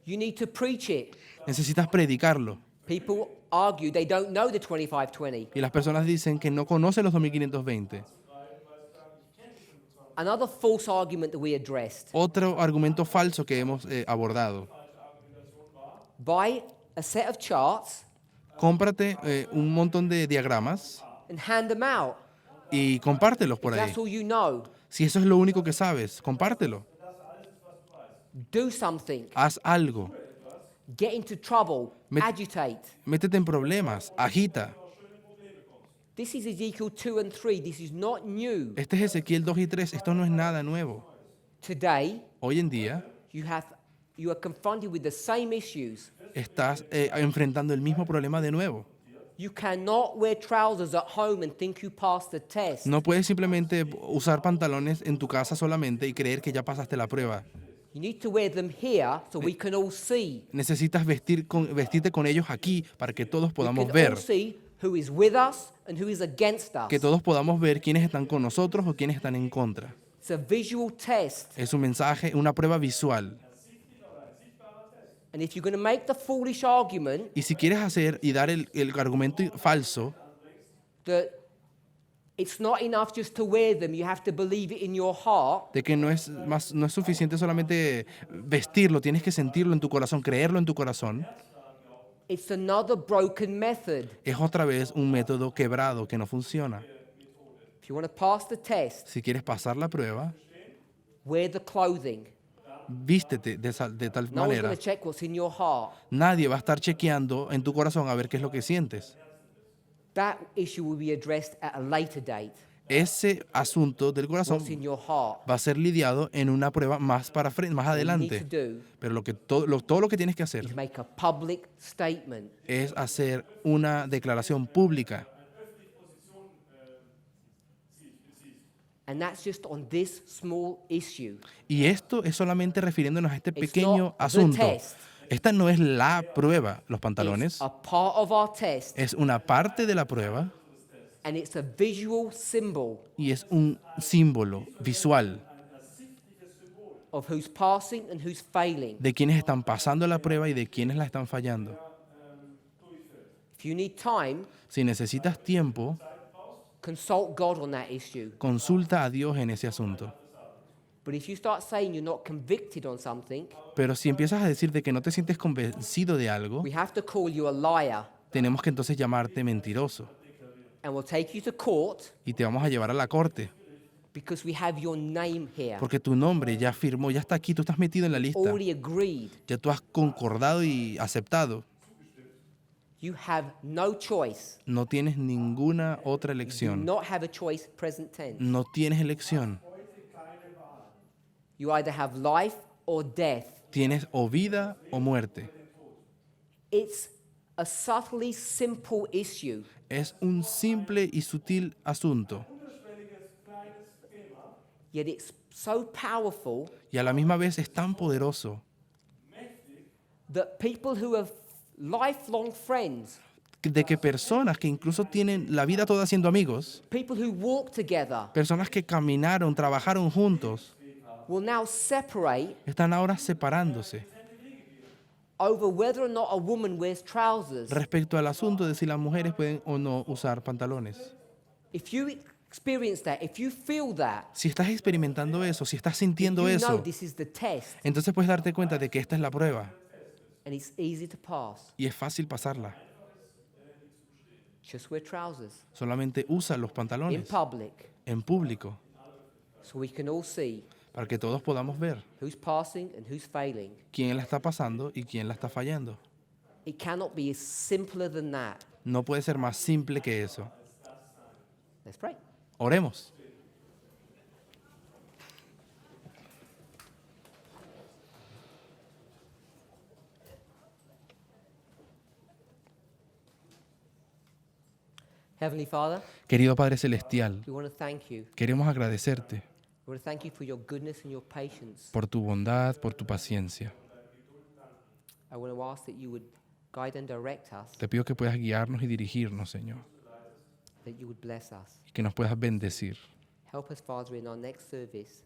You need to preach it. Necesitas predicarlo. People argue they don't know the 2520. Y las personas dicen que no conocen los 2520. Another false argument that we addressed. Otro argumento falso que hemos abordado. Buy a set of charts Cómprate un montón de diagramas and hand them out. y compártelos por If ahí. that's all you know, Si eso es lo único que sabes, compártelo. do something. Haz algo. Get into trouble. Met- Agitate. Métete en problemas. Agita. This is Ezekiel 2 and 3. This is not new. Este es Ezequiel 2 y 3. Esto no es nada nuevo. Today, Hoy en día you are confronted with the same issues. estás enfrentando el mismo problema de nuevo. You cannot wear trousers at home and think you passed the test. No puedes simplemente usar pantalones en tu casa solamente y creer que ya pasaste la prueba. You need to wear them here so we can all see. Necesitas vestirte con ellos aquí para que todos We podamos can ver. all see who is with us and who is against us. Que todos podamos ver quiénes están con nosotros o quiénes están en contra. It's a visual test. Es un mensaje, una prueba visual. And if you're going to make the foolish argument Y si quieres hacer y dar el argumento falso that it's not enough just to wear them, you have to believe it in your heart, de que no es suficiente solamente vestirlo, tienes que sentirlo en tu corazón, creerlo en tu corazón, it's another broken method. es otra vez un método quebrado que no funciona. If you want to pass the test, Si quieres pasar la prueba, wear the clothing. vístete de tal No one's manera. going to check what's in your heart. Nadie va a estar chequeando en tu corazón a ver qué es lo que sientes. That issue will be addressed at a later date. Ese asunto del corazón What's in your heart? va a ser lidiado en una prueba más más What you need to adelante. do Pero todo lo que tienes que hacer is make a public statement. es hacer una declaración pública. And that's just on this small issue. Y esto es solamente refiriéndonos a este It's pequeño not the asunto. test. Esta no es la prueba, los It's pantalones. a part of our test, Es una parte de la prueba and it's a visual symbol y es un símbolo visual of who's passing and who's failing. de quienes están pasando la prueba y de quienes la están fallando. If you need time, Si necesitas tiempo, consult God on that issue. consulta a Dios en ese asunto. But if you start saying you're not convicted on something, Pero si empiezas a decirte que no te sientes convencido de algo, we have to call you a liar, tenemos que entonces llamarte mentiroso and we'll take you to court y te vamos a llevar a la corte. because we have your name here. Porque tu nombre ya firmó, ya está aquí, tú estás metido en la lista. Already agreed. Ya tú has concordado y aceptado. You have no choice. No tienes ninguna otra Do elección. not have a choice, present tense. No tienes elección. You either have life or death. Tienes o vida o muerte. It's a subtly simple issue, Es un simple y sutil asunto. yet it's so powerful Y a la misma vez es tan poderoso that people who have lifelong friends, de que personas que incluso tienen la vida toda siendo amigos, people who walk together, personas que caminaron, trabajaron juntos, will now separate están ahora separándose over whether or not a woman wears trousers. respecto al asunto de si las mujeres pueden o no usar pantalones. If you experience that, if you feel that, Si estás experimentando eso, si estás you sintiendo know eso, this is the test entonces puedes darte cuenta de que esta es la prueba and it's easy to pass. y es fácil pasarla. Just wear trousers Solamente usa los in pantalones public en público so we can all see para que todos podamos ver who's passing and who's failing. quién la está pasando y quién la está fallando. It cannot be simpler than that. No puede ser más simple que eso. Let's pray. Oremos. Heavenly Father, Querido Padre Celestial, we want to thank you. queremos agradecerte We want to thank you for your goodness and your patience. por tu bondad, por tu paciencia. I want to ask that you would guide and direct us, Te pido que puedas guiarnos y dirigirnos, Señor, that you would bless us. y que nos puedas bendecir. Help us, Father, in our next service.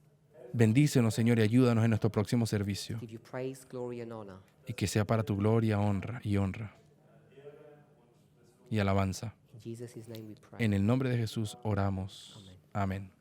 Bendícenos, Señor, y ayúdanos en nuestro próximo servicio, Give you praise, glory, and honor. y que sea para tu gloria, honra y alabanza. In Jesus' name we pray. En el nombre de Jesús oramos. Amén.